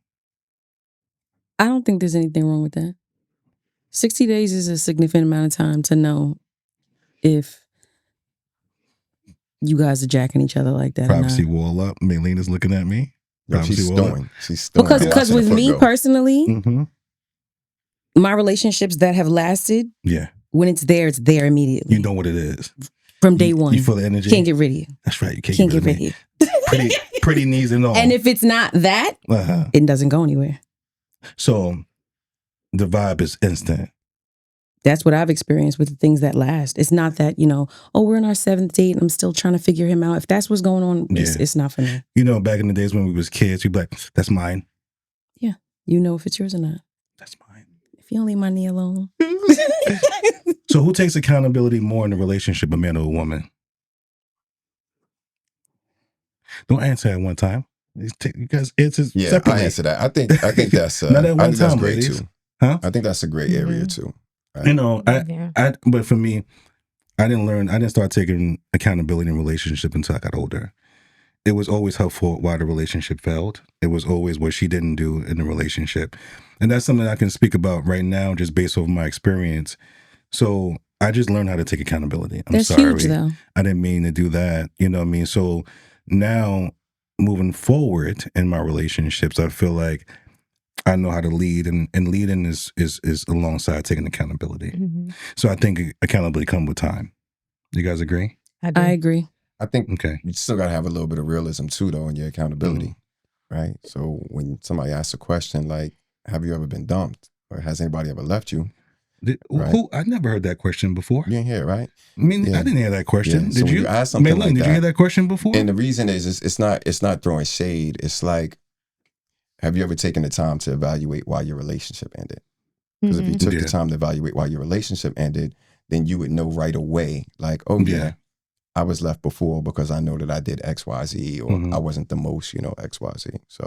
Speaker 4: I don't think there's anything wrong with that. 60 days is a significant amount of time to know if you guys are jacking each other like that.
Speaker 1: Privacy wall up. Mei Ling is looking at me.
Speaker 3: She's stowing. She's stowing.
Speaker 4: Because with me personally, my relationships that have lasted, when it's there immediately.
Speaker 1: You know what it is.
Speaker 4: From day one.
Speaker 1: You feel the energy.
Speaker 4: Can't get rid of you.
Speaker 1: That's right. You can't get rid of you. Pretty knees and all.
Speaker 4: And if it's not that, it doesn't go anywhere.
Speaker 1: So the vibe is instant.
Speaker 4: That's what I've experienced with the things that last. It's not that, we're on our 7th date and I'm still trying to figure him out. If that's what's going on, it's not for me.
Speaker 1: Back in the days when we was kids, you'd be like, that's mine.
Speaker 4: Yeah. You know if it's yours or not.
Speaker 1: That's mine.
Speaker 4: If you don't leave my knee alone.
Speaker 1: So who takes accountability more in a relationship, a man or a woman? Don't answer at one time. You guys answer separately.
Speaker 3: I answer that. I think that's
Speaker 1: not at one time,
Speaker 3: that's great
Speaker 1: ladies.
Speaker 3: too.
Speaker 1: Huh?
Speaker 3: I think that's a great area too. Right?
Speaker 1: But for me, I didn't start taking accountability in relationship until I got older. It was always her fault why the relationship failed. It was always what she didn't do in the relationship. And that's something I can speak about right now just based off my experience. So I just learned how to take accountability.
Speaker 4: That's sorry. Huge, though.
Speaker 1: I didn't mean to do that. You know what I mean? So now moving forward in my relationships, I feel like I know how to lead, and leading is alongside taking accountability. So I think accountability comes with time. You guys agree?
Speaker 4: I agree.
Speaker 3: I think you still got to have a little bit of realism too, though, in your accountability, right? So when somebody asks a question like, have you ever been dumped? Or has anybody ever left you?
Speaker 1: I never heard that question before.
Speaker 3: You didn't hear it, right?
Speaker 1: I mean, I didn't hear that question.
Speaker 3: Yeah.
Speaker 1: Did you?
Speaker 3: Ask something
Speaker 1: Mei Ling, did you hear that question before?
Speaker 3: And the reason is it's not throwing shade. It's like, have you ever taken the time to evaluate why your relationship ended? Because if you took the time to evaluate why your relationship ended, then you would know right away, like, I was left before because I know that I did X, Y, Z, or I wasn't the most, X, Y, Z. So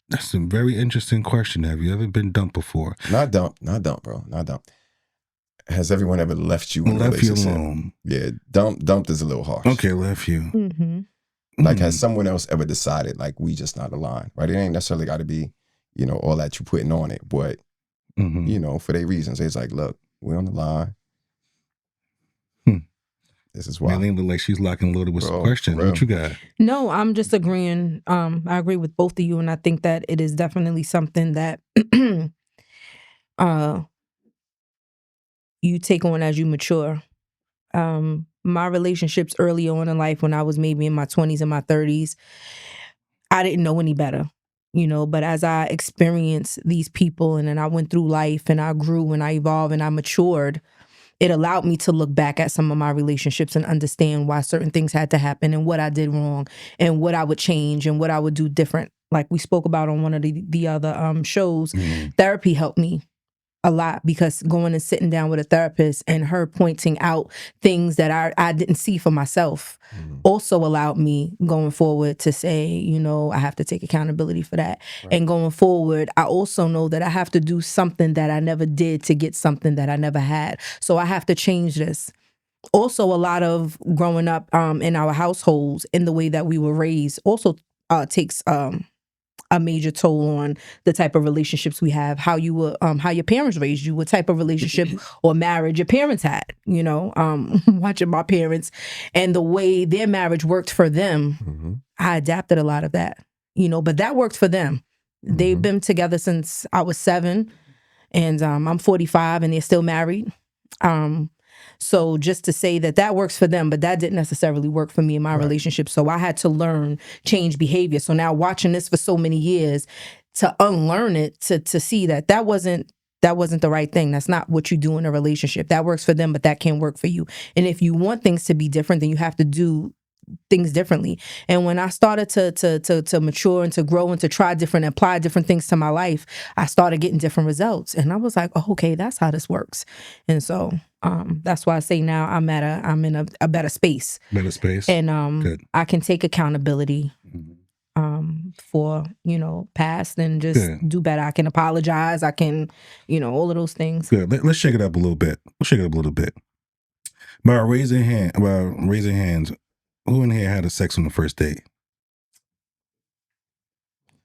Speaker 1: that's a very interesting question. Have you ever been dumped before?
Speaker 3: Not dumped, bro. Not dumped. Has everyone ever left you in a relationship?
Speaker 1: Left you alone.
Speaker 3: Yeah, dumped is a little harsh.
Speaker 1: Okay, left you.
Speaker 3: Like, has someone else ever decided, like, we just not aligned, right? It ain't necessarily got to be, all that you putting on it, but you know, for their reasons. It's like, look, we're on the line. This is why.
Speaker 1: Mei Ling look like she's locked and loaded with some questions. What you got?
Speaker 2: No, I'm just agreeing. I agree with both of you, and I think that it is definitely something that you take on as you mature. My relationships early on in life, when I was maybe in my 20s and my 30s, I didn't know any better, you know, but as I experienced these people and then I went through life and I grew and I evolved and I matured, it allowed me to look back at some of my relationships and understand why certain things had to happen and what I did wrong and what I would change and what I would do different. Like we spoke about on one of the other shows, therapy helped me a lot, because going and sitting down with a therapist and her pointing out things that I didn't see for myself also allowed me going forward to say, you know, I have to take accountability for that. Right. And going forward, I also know that I have to do something that I never did to get something that I never had. So I have to change this. Also, a lot of growing up in our households, in the way that we were raised, also takes a major toll on the type of relationships we have, how you were, how your parents raised you, what type of relationship or marriage your parents had, you know, watching my parents and the way their marriage worked for them. I adapted a lot of that, you know, but that worked for them. They've been together since I was 7 and I'm 45 and they're still married. So just to say that works for them, but that didn't necessarily work for me in my relationship. So I had to learn change behavior. So now watching this for so many years, to unlearn it, to see that wasn't the right thing. That's not what you do in a relationship. That works for them, but that can't work for you. And if you want things to be different, then you have to do things differently. And when I started to mature and to grow and to try different, apply different things to my life, I started getting different results. And I was like, oh, okay, that's how this works. And so that's why I say now I'm in a better space.
Speaker 1: Better space.
Speaker 2: And I can take accountability for, you know, past and just do better. I can apologize. I can, you know, all of those things.
Speaker 1: Good. Let's shake it up a little bit. By raising hands, who in here had a sex on the first date?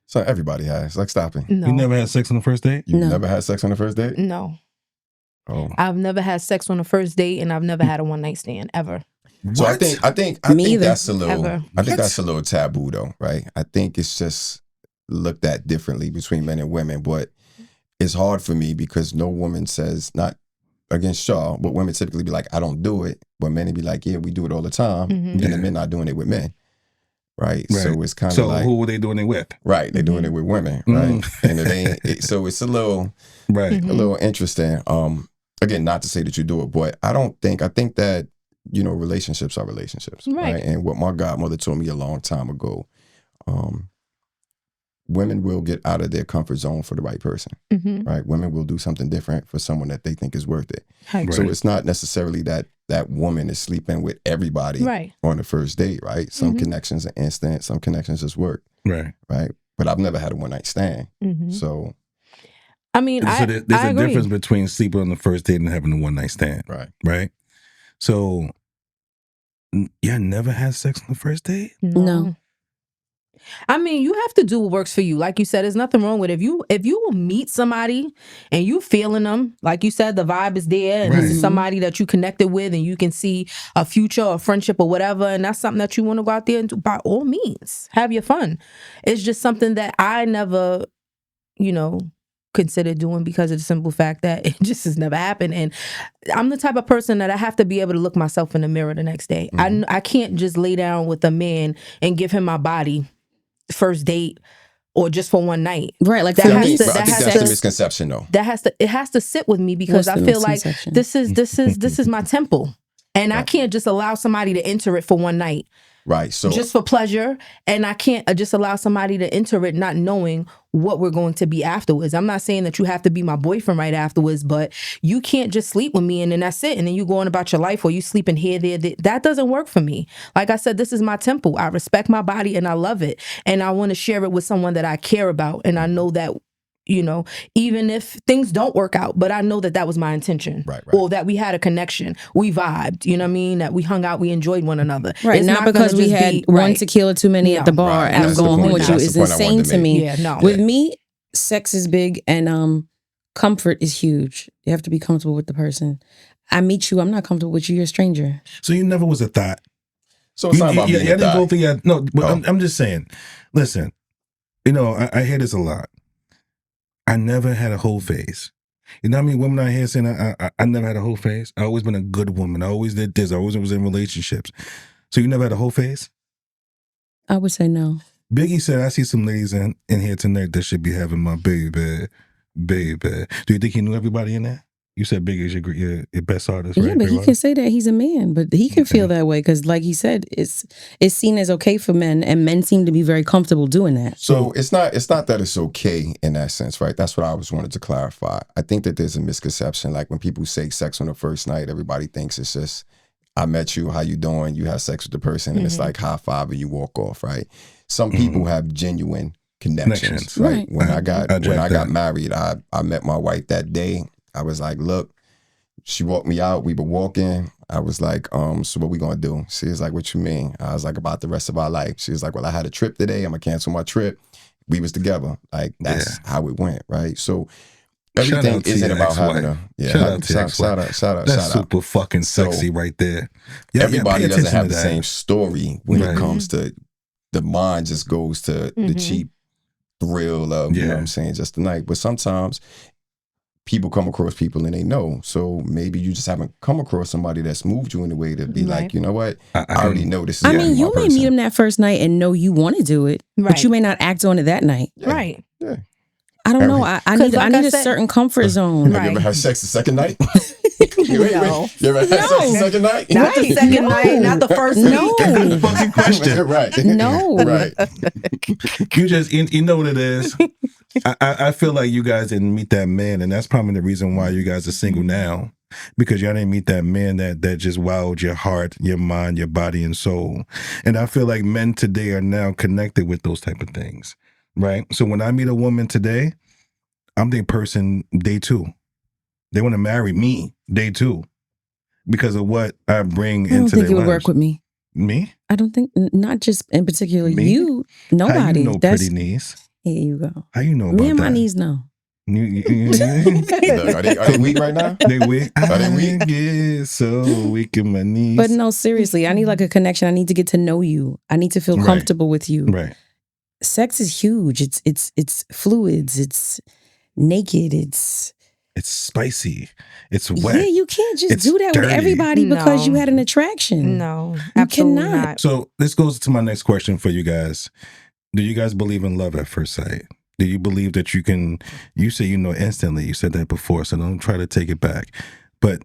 Speaker 3: So everybody has. Like, stop it.
Speaker 2: No.
Speaker 1: You never had sex on the first date?
Speaker 3: You never had sex on the first date?
Speaker 2: No.
Speaker 3: Oh.
Speaker 2: I've never had sex on the first date, and I've never had a one night stand ever.
Speaker 3: So I think that's a little.
Speaker 2: Ever.
Speaker 3: I think that's a little taboo, though, right? I think it's just looked at differently between men and women, but it's hard for me because no woman says, not against y'all, but women typically be like, I don't do it, but men be like, yeah, we do it all the time, and the men not doing it with men, right? So it's kind of like,
Speaker 1: who were they doing it with?
Speaker 3: Right, they're doing it with women, right? And it ain't. So it's a little, a little interesting. Again, not to say that you do it, but I think that, you know, relationships are relationships, right? And what my godmother told me a long time ago, women will get out of their comfort zone for the right person, right? Women will do something different for someone that they think is worth it. Right. So it's not necessarily that woman is sleeping with everybody on the first date, right? Some connections are instant, some connections just work, right? But I've never had a one night stand, so.
Speaker 2: I mean,
Speaker 1: so there's a difference between sleeping on the first date and having a one night stand, right? So, yeah, never had sex on the first date?
Speaker 2: No. I mean, you have to do what works for you. Like you said, there's nothing wrong with it. If you meet somebody and you feeling them, like you said, the vibe is there, and this is somebody that you connected with, and you can see a future or friendship or whatever, and that's something that you want to go out there and do, by all means, have your fun. It's just something that I never, you know, consider doing because of the simple fact that it just has never happened. And I'm the type of person that I have to be able to look myself in the mirror the next day. I can't just lay down with a man and give him my body first date or just for one night.
Speaker 4: Right. Like,
Speaker 3: I think that's the misconception, though.
Speaker 2: It has to sit with me because I feel like this is my temple. And I can't just allow somebody to enter it for one night.
Speaker 3: Right. So
Speaker 2: just for pleasure. And I can't just allow somebody to enter it not knowing what we're going to be afterwards. I'm not saying that you have to be my boyfriend right afterwards, but you can't just sleep with me and then that's it. And then you go on about your life or you sleeping here, there. That doesn't work for me. Like I said, this is my temple. I respect my body and I love it. And I want to share it with someone that I care about. And I know that, you know, even if things don't work out, but I know that was my intention. Right. Or that we had a connection. We vibed, you know what I mean? That we hung out, we enjoyed one another.
Speaker 4: Right. It's not because we had one tequila too many at the bar and I'm going home with you. It's insane to me.
Speaker 2: Yeah, no.
Speaker 4: With me, sex is big and comfort is huge. You have to be comfortable with the person. I meet you, I'm not comfortable with you, you're a stranger.
Speaker 1: So you never was a thought.
Speaker 3: So it's not about being a
Speaker 1: didn't go
Speaker 3: thought.
Speaker 1: through your, no, but I'm just saying, listen, you know, I hear this a lot. I never had a whole phase. You know how many women out here saying I never had a whole phase? I always been a good woman. I always did this. I always was in relationships. So you never had a whole phase?
Speaker 4: I would say no.
Speaker 1: Biggie said, I see some ladies in here tonight that should be having my baby. Do you think he knew everybody in there? You said Biggie is your best artist, right?
Speaker 4: Yeah, but he can say that he's a man, but he can feel that way because, like he said, it's seen as okay for men, and men seem to be very comfortable doing that.
Speaker 3: So it's not that it's okay in that sense, right? That's what I always wanted to clarify. I think that there's a misconception, like when people say sex on the first night, everybody thinks it's just, I met you, how you doing? You have sex with the person, and it's like high five and you walk off, right? Some people have genuine connections, right? When I got married, I met my wife that day. I was like, look, she walked me out. We were walking. I was like, so what we gonna do? She was like, what you mean? I was like, about the rest of our life. She was like, well, I had a trip today. I'm gonna cancel my trip. We was together. Like, that's how it went, right? So everything isn't about having a shout out.
Speaker 1: That's super fucking sexy right there.
Speaker 3: Everybody doesn't have the same story when it comes to the mind just goes to the cheap thrill of, you know what I'm saying, just the night. But sometimes people come across people and they know. So maybe you just haven't come across somebody that's moved you in a way to be like, you know what? I already know this is
Speaker 4: I mean, you may meet him that first night and know you want to do it, but you may not act on it that night.
Speaker 3: Yeah.
Speaker 2: Right.
Speaker 3: Yeah.
Speaker 4: I don't know. I need a certain comfort zone.
Speaker 3: Have you ever had sex the second night? You ever had sex the second night?
Speaker 2: Not the second night, not the first
Speaker 1: week. Fucking question.
Speaker 3: Right.
Speaker 4: No.
Speaker 3: Right.
Speaker 1: You know what it is? I feel like you guys didn't meet that man, and that's probably the reason why you guys are single now. Because y'all didn't meet that man that just wowed your heart, your mind, your body, and soul. And I feel like men today are now connected with those type of things. Right? So when I meet a woman today, I'm their person day 2. They want to marry me day 2 because of what I bring into their lives. I don't think it would
Speaker 4: work with me.
Speaker 1: Me?
Speaker 4: I don't think, not just in particular you, nobody.
Speaker 1: How you know pretty knees?
Speaker 4: Here you go.
Speaker 1: How you know about
Speaker 4: me and
Speaker 1: that?
Speaker 4: My knees know.
Speaker 3: Are they weak right now?
Speaker 1: They weak?
Speaker 3: Are they weak?
Speaker 1: Yeah, so weak in my knees.
Speaker 4: But no, seriously, I need like a connection. I need to get to know you. I need to feel comfortable with you.
Speaker 1: Right.
Speaker 4: Sex is huge. It's fluids. It's naked. It's
Speaker 1: spicy. It's wet.
Speaker 4: Yeah, you can't just do that with everybody because you had an attraction.
Speaker 2: No,
Speaker 4: you cannot.
Speaker 2: Not.
Speaker 1: So this goes to my next question for you guys. Do you guys believe in love at first sight? Do you believe that you say you know instantly? You said that before, so don't try to take it back. But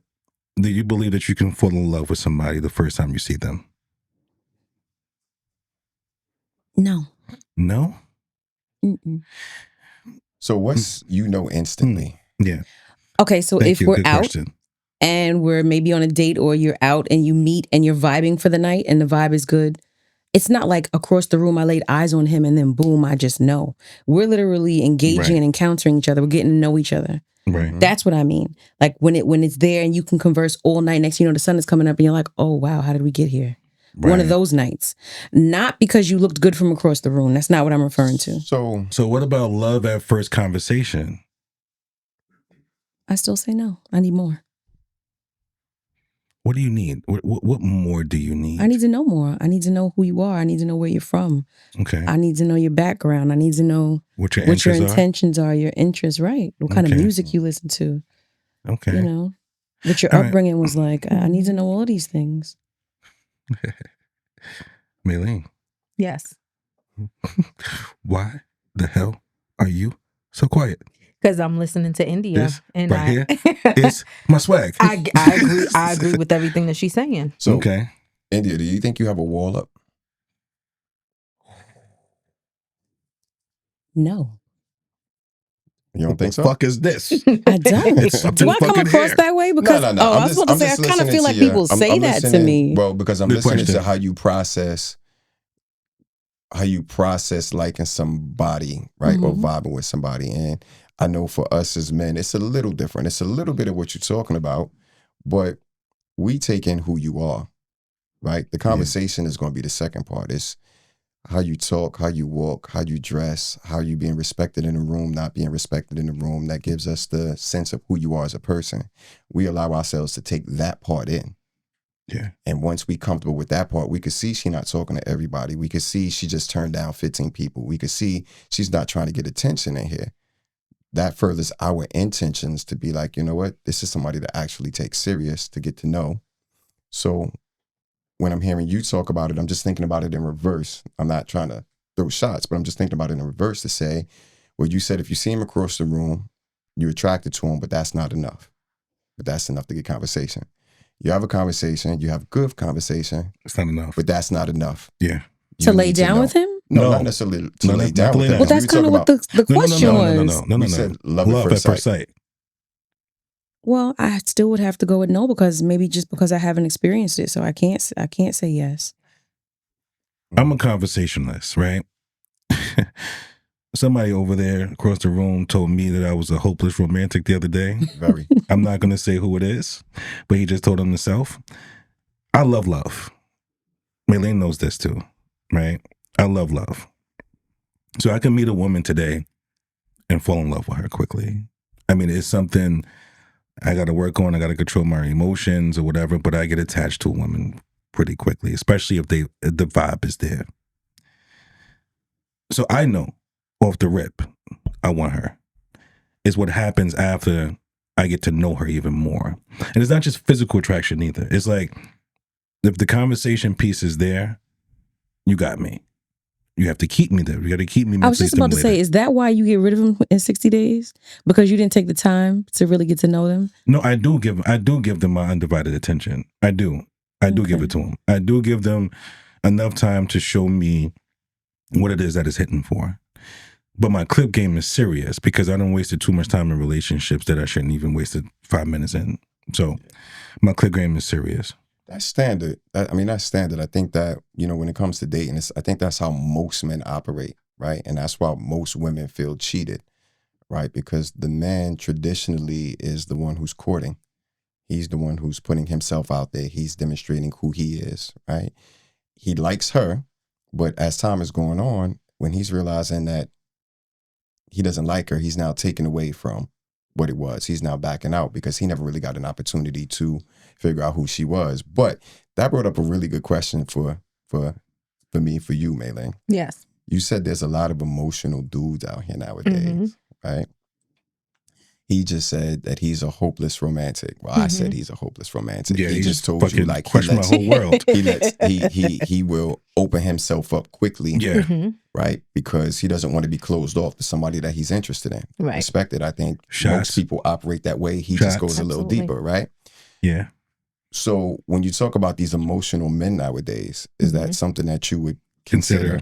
Speaker 1: do you believe that you can fall in love with somebody the first time you see them?
Speaker 4: No.
Speaker 1: No?
Speaker 4: Mm-mm.
Speaker 3: So what's instantly?
Speaker 1: Yeah.
Speaker 4: Okay, so if we're out and we're maybe on a date or you're out and you meet and you're vibing for the night and the vibe is good, it's not like across the room I laid eyes on him and then boom, I just know. We're literally engaging and encountering each other. We're getting to know each other.
Speaker 1: Right.
Speaker 4: That's what I mean. Like when it's there and you can converse all night. Next thing you know, the sun is coming up and you're like, oh wow, how did we get here? Right. One of those nights. Not because you looked good from across the room. That's not what I'm referring to.
Speaker 3: So
Speaker 1: what about love at first conversation?
Speaker 4: I still say no. I need more.
Speaker 1: What do you need? What more do you need?
Speaker 4: I need to know more. I need to know who you are. I need to know where you're from.
Speaker 1: Okay.
Speaker 4: I need to know your background. I need to know
Speaker 1: what your
Speaker 4: intentions are, your interests, right? What kind of music you listen to.
Speaker 1: Okay.
Speaker 4: You know, what your upbringing was like. I need to know all these things.
Speaker 1: Mei Ling.
Speaker 2: Yes.
Speaker 1: Why the hell are you so quiet?
Speaker 2: Because I'm listening to India.
Speaker 1: This and here is my swag.
Speaker 2: I agree with everything that she's saying.
Speaker 3: So, India, do you think you have a wall up?
Speaker 4: No.
Speaker 3: You don't think so?
Speaker 1: What the fuck is this?
Speaker 4: I don't. Do I come across that way? Because
Speaker 3: no.
Speaker 4: I was about to say, I kind of feel like people say that to me.
Speaker 3: Well, because I'm listening to how you process liking somebody, right? Or vibing with somebody. And I know for us as men, it's a little different. It's a little bit of what you're talking about, but we take in who you are, right? The conversation is going to be the second part. It's how you talk, how you walk, how you dress, how you being respected in the room, not being respected in the room. That gives us the sense of who you are as a person. We allow ourselves to take that part in.
Speaker 1: Yeah.
Speaker 3: And once we comfortable with that part, we could see she not talking to everybody. We could see she just turned down 15 people. We could see she's not trying to get attention in here. That furthers our intentions to be like, you know what? This is somebody that actually takes serious to get to know. So when I'm hearing you talk about it, I'm just thinking about it in reverse. I'm not trying to throw shots, but I'm just thinking about it in reverse to say, well, you said if you see him across the room, you're attracted to him, but that's not enough. But that's enough to get conversation. You have a conversation, you have good conversation.
Speaker 1: It's not enough.
Speaker 3: But that's not enough.
Speaker 1: Yeah.
Speaker 4: To lay down with him?
Speaker 3: No, not necessarily to lay down with him.
Speaker 4: Well, that's kind of what the question was.
Speaker 3: No. Said love at first sight.
Speaker 4: Well, I still would have to go with no, because maybe just because I haven't experienced it, so I can't say yes.
Speaker 1: I'm a conversationalist, right? Somebody over there across the room told me that I was a hopeless romantic the other day.
Speaker 3: Very.
Speaker 1: I'm not going to say who it is, but he just told him himself. I love love. Mei Ling knows this too, right? I love love. So I can meet a woman today and fall in love with her quickly. I mean, it's something I got to work on. I got to control my emotions or whatever, but I get attached to a woman pretty quickly, especially if the vibe is there. So I know off the rip, I want her. It's what happens after I get to know her even more. And it's not just physical attraction either. It's like, if the conversation piece is there, you got me. You have to keep me there. You got to keep me.
Speaker 4: I was just about to say, is that why you get rid of them in 60 days? Because you didn't take the time to really get to know them?
Speaker 1: No, I do give them my undivided attention. I do give it to them. I do give them enough time to show me what it is that is hitting for. But my clip game is serious because I don't wasted too much time in relationships that I shouldn't even wasted 5 minutes in. So my clip game is serious.
Speaker 3: That's standard. That's standard. I think that, when it comes to dating, I think that's how most men operate, right? And that's why most women feel cheated, right? Because the man traditionally is the one who's courting. He's the one who's putting himself out there. He's demonstrating who he is, right? He likes her, but as time is going on, when he's realizing that he doesn't like her, he's now taken away from what it was. He's now backing out because he never really got an opportunity to figure out who she was. But that brought up a really good question for me, for you, Mei Ling.
Speaker 2: Yes.
Speaker 3: You said there's a lot of emotional dudes out here nowadays, right? He just said that he's a hopeless romantic. Well, I said he's a hopeless romantic.
Speaker 1: Yeah,
Speaker 3: he just told you like
Speaker 1: question my whole world.
Speaker 3: he will open himself up quickly.
Speaker 1: Yeah.
Speaker 3: Right? Because he doesn't want to be closed off to somebody that he's interested in.
Speaker 2: Right.
Speaker 3: Respected. I think most people operate that way. He just goes a little deeper, right?
Speaker 1: Yeah.
Speaker 3: So when you talk about these emotional men nowadays, is that something that you would consider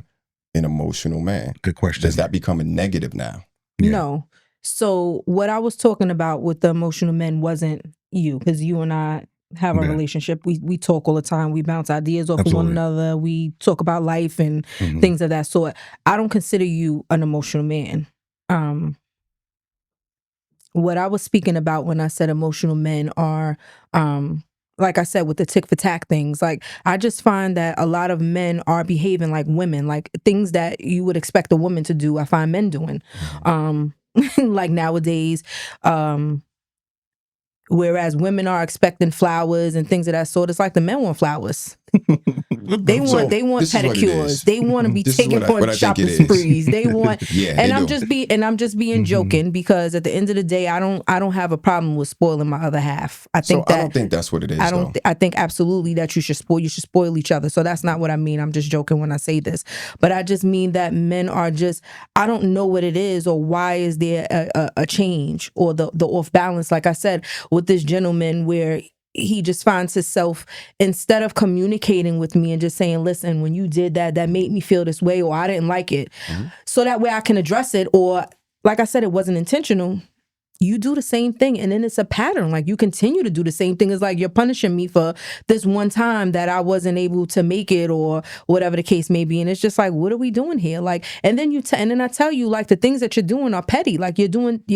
Speaker 3: an emotional man?
Speaker 1: Good question.
Speaker 3: Does that become a negative now?
Speaker 2: Yeah. No. So what I was talking about with the emotional men wasn't you, because you and I have a relationship. We talk all the time. We bounce ideas off of one another. We talk about life and things of that sort. I don't consider you an emotional man. What I was speaking about when I said emotional men are, like I said, with the tick for tack things. Like, I just find that a lot of men are behaving like women, like things that you would expect a woman to do, I find men doing. Like nowadays, whereas women are expecting flowers and things of that sort, it's like the men want flowers. They want pedicures. They want to be taken on shopping sprees. They want, and I'm just being joking, because at the end of the day, I don't have a problem with spoiling my other half. I don't
Speaker 3: think that's what it is.
Speaker 2: I think absolutely that you should spoil each other. So that's not what I mean. I'm just joking when I say this, but I just mean that men are just, I don't know what it is, or why is there a change or the off balance. Like I said, with this gentleman, where he just finds himself, instead of communicating with me and just saying, listen, when you did that made me feel this way, or I didn't like it, so that way I can address it, or like I said, it wasn't intentional. You do the same thing, and then it's a pattern. Like, you continue to do the same thing. It's like you're punishing me for this one time that I wasn't able to make it, or whatever the case may be. And it's just like, what are we doing here? Like, and then and then I tell you, like, the things that you're doing are petty. Like, you're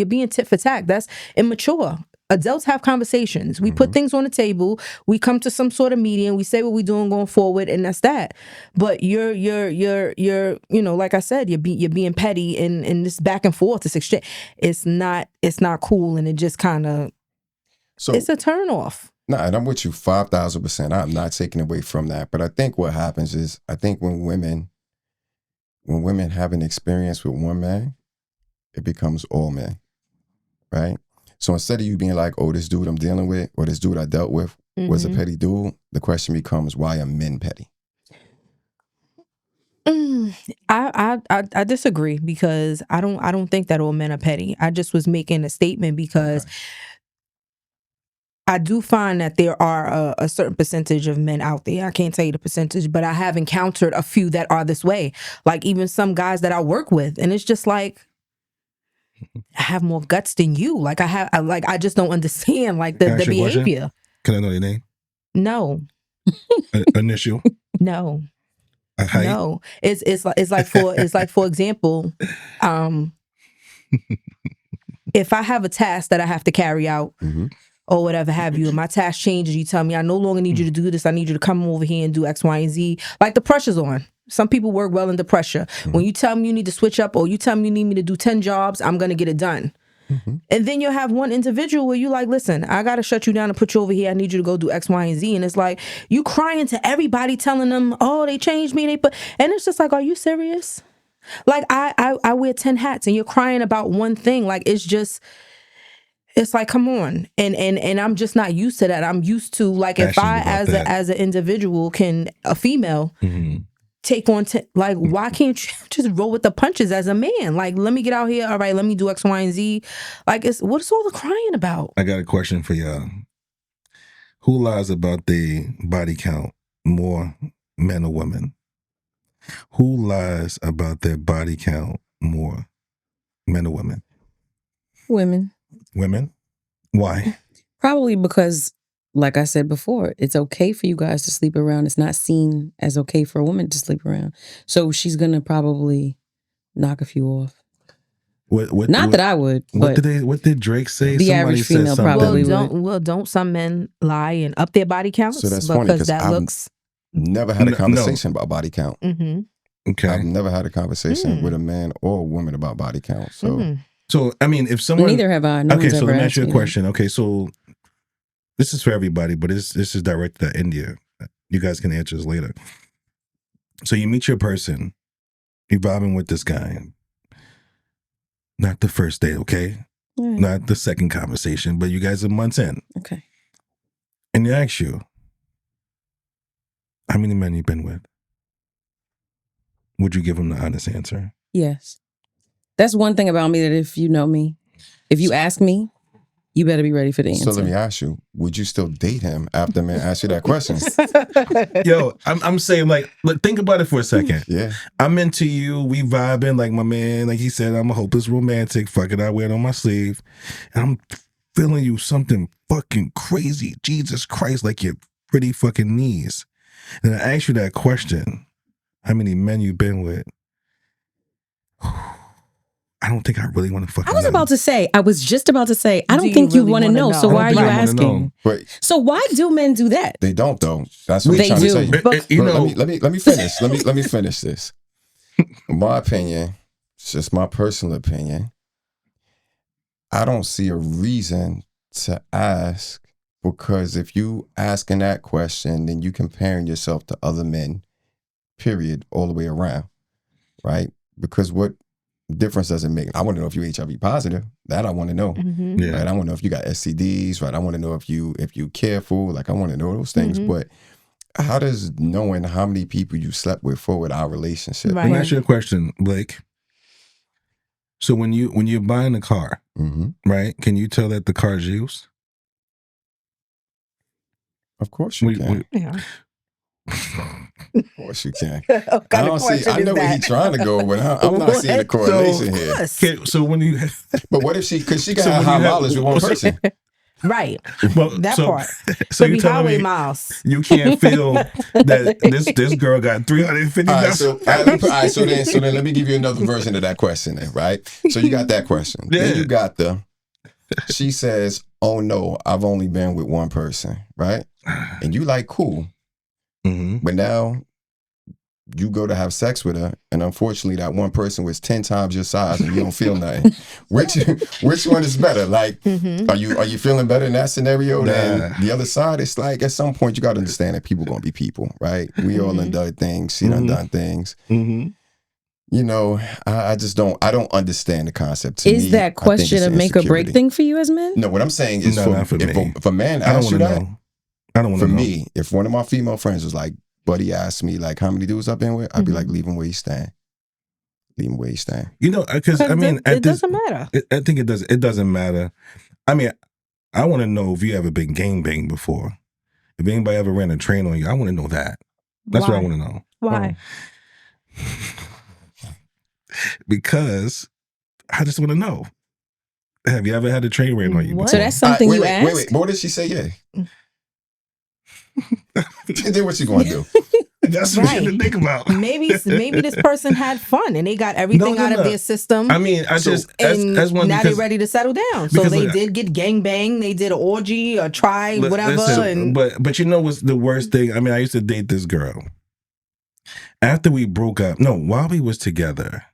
Speaker 2: being tit for tat. That's immature. Adults have conversations. We put things on the table. We come to some sort of meeting. We say what we're doing going forward, and that's that. But you're like I said, you're being petty and this back and forth, this exchange. It's not cool, and it just kind of it's a turn off.
Speaker 3: No, and I'm with you 5,000%. I'm not taking away from that. But I think what happens is, I think when women have an experience with one man, it becomes all men, right? So instead of you being like, oh, this dude I'm dealing with, or this dude I dealt with was a petty dude, the question becomes, why are men petty?
Speaker 2: I disagree, because I don't think that all men are petty. I just was making a statement because I do find that there are a certain percentage of men out there. I can't tell you the percentage, but I have encountered a few that are this way. Like even some guys that I work with, and it's just like, I have more guts than you. Like I just don't understand like the behavior.
Speaker 1: Can I know your name?
Speaker 2: No.
Speaker 1: Initial?
Speaker 2: No. No. It's like for example, if I have a task that I have to carry out or whatever have you, and my task changes, you tell me I no longer need you to do this. I need you to come over here and do X, Y, and Z. Like the pressure's on. Some people work well under pressure. When you tell me you need to switch up, or you tell me you need me to do 10 jobs, I'm going to get it done. And then you'll have one individual where you like, listen, I got to shut you down and put you over here. I need you to go do X, Y, and Z. And it's like, you crying to everybody, telling them, oh, they changed me. And it's just like, are you serious? Like I wear 10 hats and you're crying about one thing. Like, it's like, come on. And I'm just not used to that. I'm used to like, if I as an individual a female take on, like, why can't you just roll with the punches as a man? Like, let me get out here. All right, let me do X, Y, and Z. Like, what's all the crying about?
Speaker 1: I got a question for y'all. Who lies about the body count more, men or women? Who lies about their body count more, men or women?
Speaker 4: Women.
Speaker 1: Women? Why?
Speaker 4: Probably because, like I said before, it's okay for you guys to sleep around. It's not seen as okay for a woman to sleep around. So she's going to probably knock a few off. Not that I would. What
Speaker 1: did Drake say?
Speaker 4: The average female probably
Speaker 2: would. Don't some men lie and up their body counts?
Speaker 3: So that's funny, because I've never had a conversation about body count.
Speaker 1: Okay.
Speaker 3: I've never had a conversation with a man or a woman about body count.
Speaker 1: So I mean, if someone...
Speaker 4: Neither have I.
Speaker 1: Okay, so let me ask you a question. Okay, so this is for everybody, but this is directed at India. You guys can answer this later. So you meet your person, you're vibing with this guy. Not the first date, okay?
Speaker 4: Right.
Speaker 1: Not the second conversation, but you guys are months in.
Speaker 4: Okay.
Speaker 1: And they ask you, how many men you've been with? Would you give them the honest answer?
Speaker 4: Yes. That's one thing about me, that if you know me, if you ask me, you better be ready for the answer.
Speaker 3: So let me ask you, would you still date him after man asked you that question?
Speaker 1: Yo, I'm saying, like, look, think about it for a second.
Speaker 3: Yeah.
Speaker 1: I'm into you. We vibing, like my man, like he said, I'm a hopeless romantic. Fuck it, I wear it on my sleeve. And I'm feeling you something fucking crazy. Jesus Christ, like your pretty fucking knees. And I ask you that question, how many men you been with? I don't think I really want to fucking know.
Speaker 4: I was just about to say, I don't think you want to know. So why are you asking? So why do men do that?
Speaker 3: They don't, though. That's what I'm trying to tell you.
Speaker 1: You know,
Speaker 3: let me finish. Let me finish this. In my opinion, it's just my personal opinion, I don't see a reason to ask, because if you asking that question, then you comparing yourself to other men, period, all the way around, right? Because what difference does it make? I want to know if you HIV positive. That I want to know.
Speaker 1: Yeah.
Speaker 3: Right? I want to know if you got STDs, right? I want to know if you careful. Like, I want to know those things. But how does knowing how many people you slept with forward our relationship?
Speaker 2: Right.
Speaker 1: Let me ask you a question, Blake. So when you're buying a car, right? Can you tell that the car is used?
Speaker 3: Of course you can.
Speaker 2: Yeah.
Speaker 3: Of course you can. I know where he's trying to go, but I'm not seeing the correlation here.
Speaker 1: Okay, so when you...
Speaker 3: But what if because she got high mileage with one person?
Speaker 2: Right.
Speaker 1: Well,
Speaker 2: that part.
Speaker 1: So you
Speaker 2: highway miles.
Speaker 1: You can't feel that this girl got 350 miles.
Speaker 3: All right, so then let me give you another version of that question then, right? So you got that question.
Speaker 1: Yeah.
Speaker 3: Then you got the, She says, "Oh no, I've only been with one person," right? And you like, cool. But now you go to have sex with her, and unfortunately that one person was 10 times your size and you don't feel nothing. Which one is better? Like, are you feeling better in that scenario than the other side? It's like, at some point you got to understand that people gonna be people, right? We all done done things. She done done things. You know, I don't understand the concept. To
Speaker 4: is
Speaker 3: me,
Speaker 4: that question a make or break thing for you as men?
Speaker 3: No, what I'm saying is, if a man
Speaker 1: I don't
Speaker 3: asks you
Speaker 1: want to
Speaker 3: that,
Speaker 1: know. I don't want to know.
Speaker 3: for me, if one of my female friends was like, buddy asked me like how many dudes I've been with, I'd be like, leave him where he stand. Leave him where he stand.
Speaker 1: You know, because I mean,
Speaker 2: it doesn't matter.
Speaker 1: I think it does. It doesn't matter. I mean, I want to know if you ever been gang banged before. If anybody ever ran a train on you, I want to know that. That's what I want to know.
Speaker 2: Why?
Speaker 1: Because I just want to know. Have you ever had a train ran on you before?
Speaker 4: So that's something you ask?
Speaker 3: Wait. What did she say? Yeah. Then what you gonna do?
Speaker 1: That's what you have to think about.
Speaker 2: Maybe this person had fun and they got everything out of their system.
Speaker 1: I mean, as one,
Speaker 2: now they're ready to settle down. So they did get gang bang. They did an orgy or try whatever.
Speaker 1: Listen, but you know what's the worst thing? I mean, I used to date this girl. After we broke up, while we was together,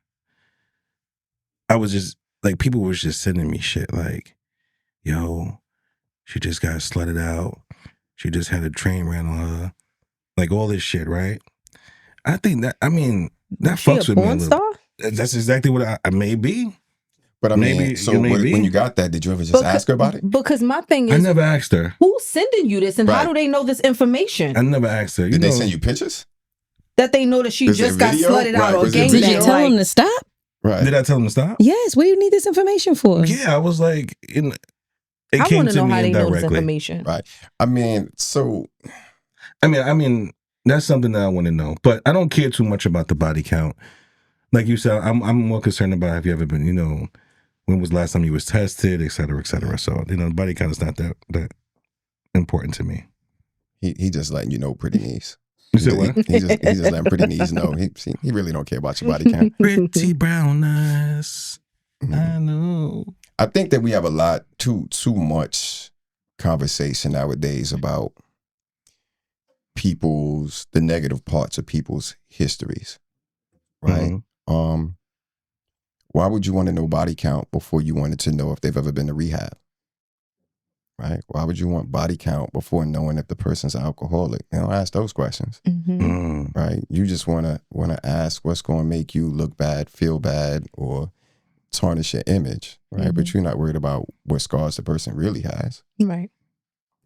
Speaker 1: I was just like, people was just sending me shit like, yo, she just got slutted out. She just had a train ran on her. Like all this shit, right? I think that, I mean, that fucks with me a little. Star? That's exactly what I may be.
Speaker 3: But I mean, maybe, so when you got that, did you ever just ask her about it?
Speaker 2: Because my thing is,
Speaker 1: I never asked her.
Speaker 2: Who's sending you this and how do they know this information?
Speaker 1: I never asked her.
Speaker 3: Did they send you pictures?
Speaker 2: That they know that she just got slutted out or gang
Speaker 4: banged. Did you tell them to stop?
Speaker 3: Right.
Speaker 1: Did I tell them to stop?
Speaker 4: Yes. What do you need this information for?
Speaker 1: Yeah, I was like, it
Speaker 2: I
Speaker 1: came
Speaker 2: want to know
Speaker 1: me
Speaker 2: how they know
Speaker 1: indirectly.
Speaker 2: this information.
Speaker 3: Right. I mean, so.
Speaker 1: I mean, that's something that I want to know, but I don't care too much about the body count. Like you said, I'm more concerned about have you ever been, when was the last time you was tested, et cetera, et cetera. So, the body count is not that important to me.
Speaker 3: He just letting you know, pretty niece.
Speaker 1: You said what?
Speaker 3: He just letting pretty niece know. He really don't care about your body count.
Speaker 1: Pretty brown eyes. I know.
Speaker 3: I think that we have a lot too much conversation nowadays about the negative parts of people's histories, right? Why would you want to know body count before you wanted to know if they've ever been to rehab, right? Why would you want body count before knowing if the person's an alcoholic? They don't ask those questions, right? You just want to ask what's going to make you look bad, feel bad, or tarnish your image, right? But you're not worried about what scars the person really has,
Speaker 2: right?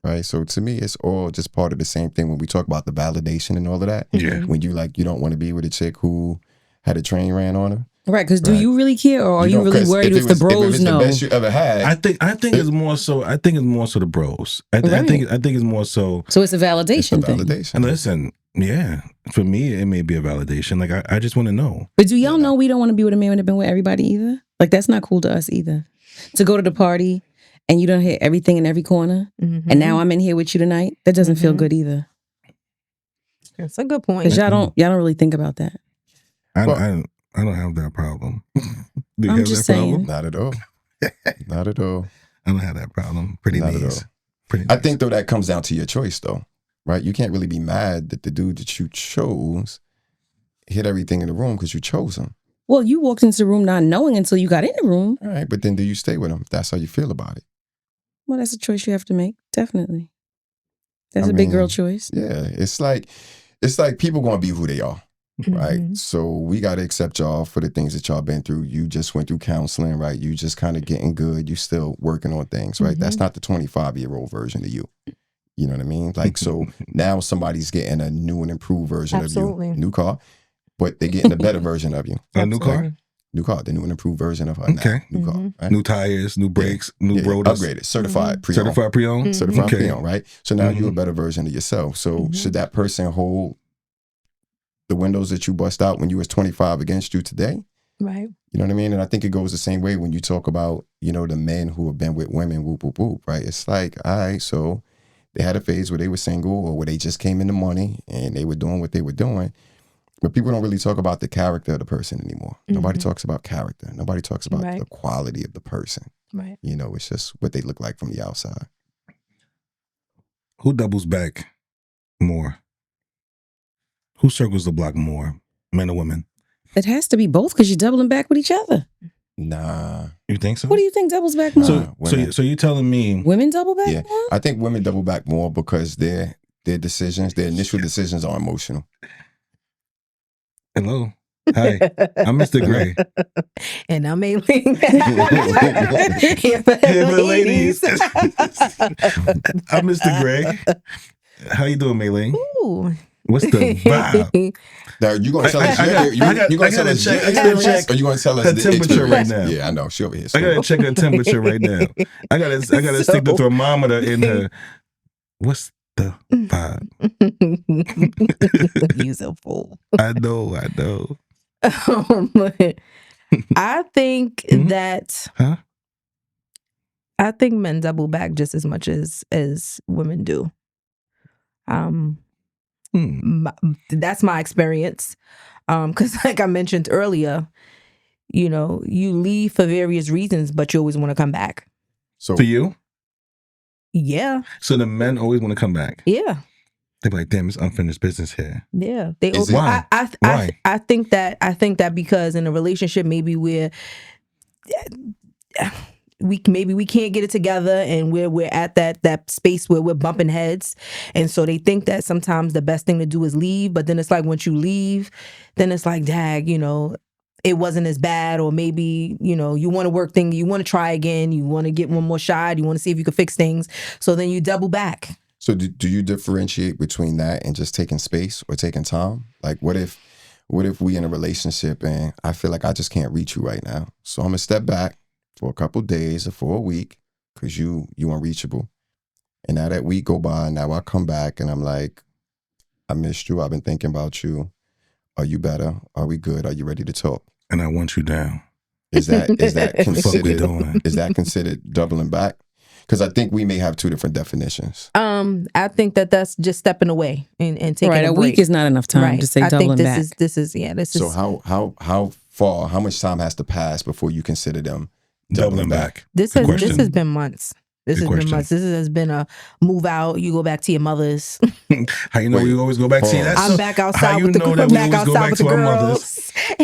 Speaker 3: Right. So to me, it's all just part of the same thing when we talk about the validation and all of that.
Speaker 1: Yeah.
Speaker 3: When you don't want to be with a chick who had a train ran on her.
Speaker 4: Right. Because do you really care, or are you really worried if the bros know?
Speaker 3: The best you ever had.
Speaker 1: I think it's more so. I think it's more so the bros. I think it's more so.
Speaker 4: So it's a validation thing.
Speaker 3: And
Speaker 1: listen, yeah, for me it may be a validation. Like I just want to know.
Speaker 4: But do y'all know we don't want to be with a man that been with everybody either? Like that's not cool to us either. To go to the party. And you don't hit everything in every corner. And now I'm in here with you tonight. That doesn't feel good either.
Speaker 2: That's a good point.
Speaker 4: Because y'all don't really think about that.
Speaker 1: I don't have that problem. Do you
Speaker 4: I'm
Speaker 1: have
Speaker 4: just
Speaker 1: that
Speaker 4: saying.
Speaker 1: problem?
Speaker 3: Not at all. Not at all.
Speaker 1: I don't have that problem. Pretty nice.
Speaker 3: I think though that comes down to your choice though, right? You can't really be mad that the dude that you chose hit everything in the room because you chose him.
Speaker 4: Well, you walked into the room not knowing until you got in the room.
Speaker 3: All right, but then do you stay with him if that's how you feel about it?
Speaker 4: Well, that's a choice you have to make. Definitely. That's a big girl choice.
Speaker 3: Yeah. It's like people gonna be who they are. Right. So we gotta accept y'all for the things that y'all been through. You just went through counseling, right? You just kind of getting good. You still working on things, right? That's not the 25-year-old version of you. You know what I mean? Like, so now somebody's getting a new and improved version of you. New car, but they're getting a better version of you.
Speaker 1: A new car?
Speaker 3: New car, the new and improved version of her. Okay. Now. New car. Right?
Speaker 1: New tires, new brakes, new rotors.
Speaker 3: Upgraded, certified pre-owned.
Speaker 1: Certified pre-owned?
Speaker 3: Certified pre-owned, right? So now you're a better version of yourself. So should that person hold the windows that you bust out when you was 25 against you today?
Speaker 2: Right.
Speaker 3: You know what I mean? And I think it goes the same way when you talk about, the men who have been with women, whoop, whoop, whoop, right? It's like, all right, so they had a phase where they were single or where they just came into money and they were doing what they were doing. But people don't really talk about the character of the person anymore. Nobody talks about character. Nobody talks about the quality of the person.
Speaker 2: Right.
Speaker 3: You know, it's just what they look like from the outside.
Speaker 1: Who doubles back more? Who circles the block more, men or women?
Speaker 4: It has to be both because you're doubling back with each other.
Speaker 3: Nah.
Speaker 1: You think so?
Speaker 4: What do you think doubles back more?
Speaker 1: So you're telling me
Speaker 4: women double back
Speaker 3: Yeah,
Speaker 4: more?
Speaker 3: I think women double back more because their decisions, their initial decisions are emotional.
Speaker 1: Hello. Hi, I'm Mr. Gray.
Speaker 2: And I'm Mei Ling.
Speaker 1: Here for the ladies. I'm Mr. Gray. How you doing, Mei Ling?
Speaker 2: Ooh.
Speaker 1: What's the vibe?
Speaker 3: Now, you gonna tell us you gonna tell us your experience, or you gonna tell us the
Speaker 1: temperature right now?
Speaker 3: Yeah, I know. She over here.
Speaker 1: I gotta check her temperature right now. I gotta stick the thermometer in her. What's the vibe?
Speaker 2: You're so fool.
Speaker 1: I know.
Speaker 2: I think that I think men double back just as much as women do. That's my experience. Because like I mentioned earlier, you know, you leave for various reasons, but you always want to come back.
Speaker 1: So for you?
Speaker 2: Yeah.
Speaker 1: So the men always want to come back? Yeah. They're like, damn, it's unfinished business here.
Speaker 2: Yeah.
Speaker 1: Why?
Speaker 2: I think that because in a relationship maybe we can't get it together and we're at that space where we're bumping heads, and so they think that sometimes the best thing to do is leave, but then it's like once you leave, then it's like, dag, you know, it wasn't as bad, or maybe, you know, you want to work things, you want to try again, you want to get one more shot, you want to see if you can fix things, so then you double back.
Speaker 3: So do you differentiate between that and just taking space or taking time? Like what if we in a relationship and I feel like I just can't reach you right now, so I'm gonna step back for a couple of days or for a week because you unreachable. And now that week go by, now I come back and I'm like, I missed you. I've been thinking about you. Are you better? Are we good? Are you ready to talk?
Speaker 1: And I want you down.
Speaker 3: Is that considered doubling back? Because I think we may have two different definitions.
Speaker 2: I think that that's just stepping away and taking a break.
Speaker 4: Week is not enough time to say doubling back.
Speaker 2: This is.
Speaker 3: So how much time has to pass before you consider them doubling back?
Speaker 2: This has been months. This has been a move out. You go back to your mother's.
Speaker 1: How you know we always go back to you?
Speaker 2: I'm back outside with the girls.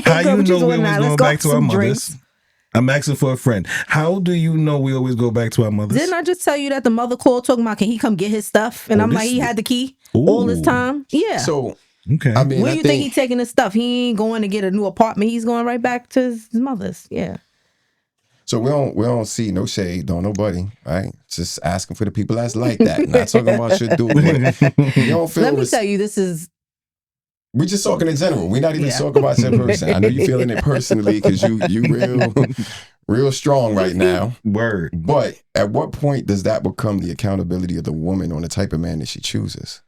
Speaker 1: How you know we always go back to our mothers? I'm asking for a friend. How do you know we always go back to our mothers?
Speaker 2: Didn't I just tell you that the mother called talking about, can he come get his stuff? And I'm like, he had the key all this time? Yeah.
Speaker 3: So,
Speaker 1: okay.
Speaker 3: I mean,
Speaker 2: when you think he's taking his stuff, he ain't going to get a new apartment. He's going right back to his mother's. Yeah.
Speaker 3: So we don't see no shade, don't nobody, right? Just asking for the people that's like that. Not talking about shit dude. You don't feel
Speaker 2: Let me tell you, this is...
Speaker 3: We just talking in general. We're not even talking about that person. I know you're feeling it personally because you real strong right now.
Speaker 1: Word.
Speaker 3: But at what point does that become the accountability of the woman on the type of man that she chooses?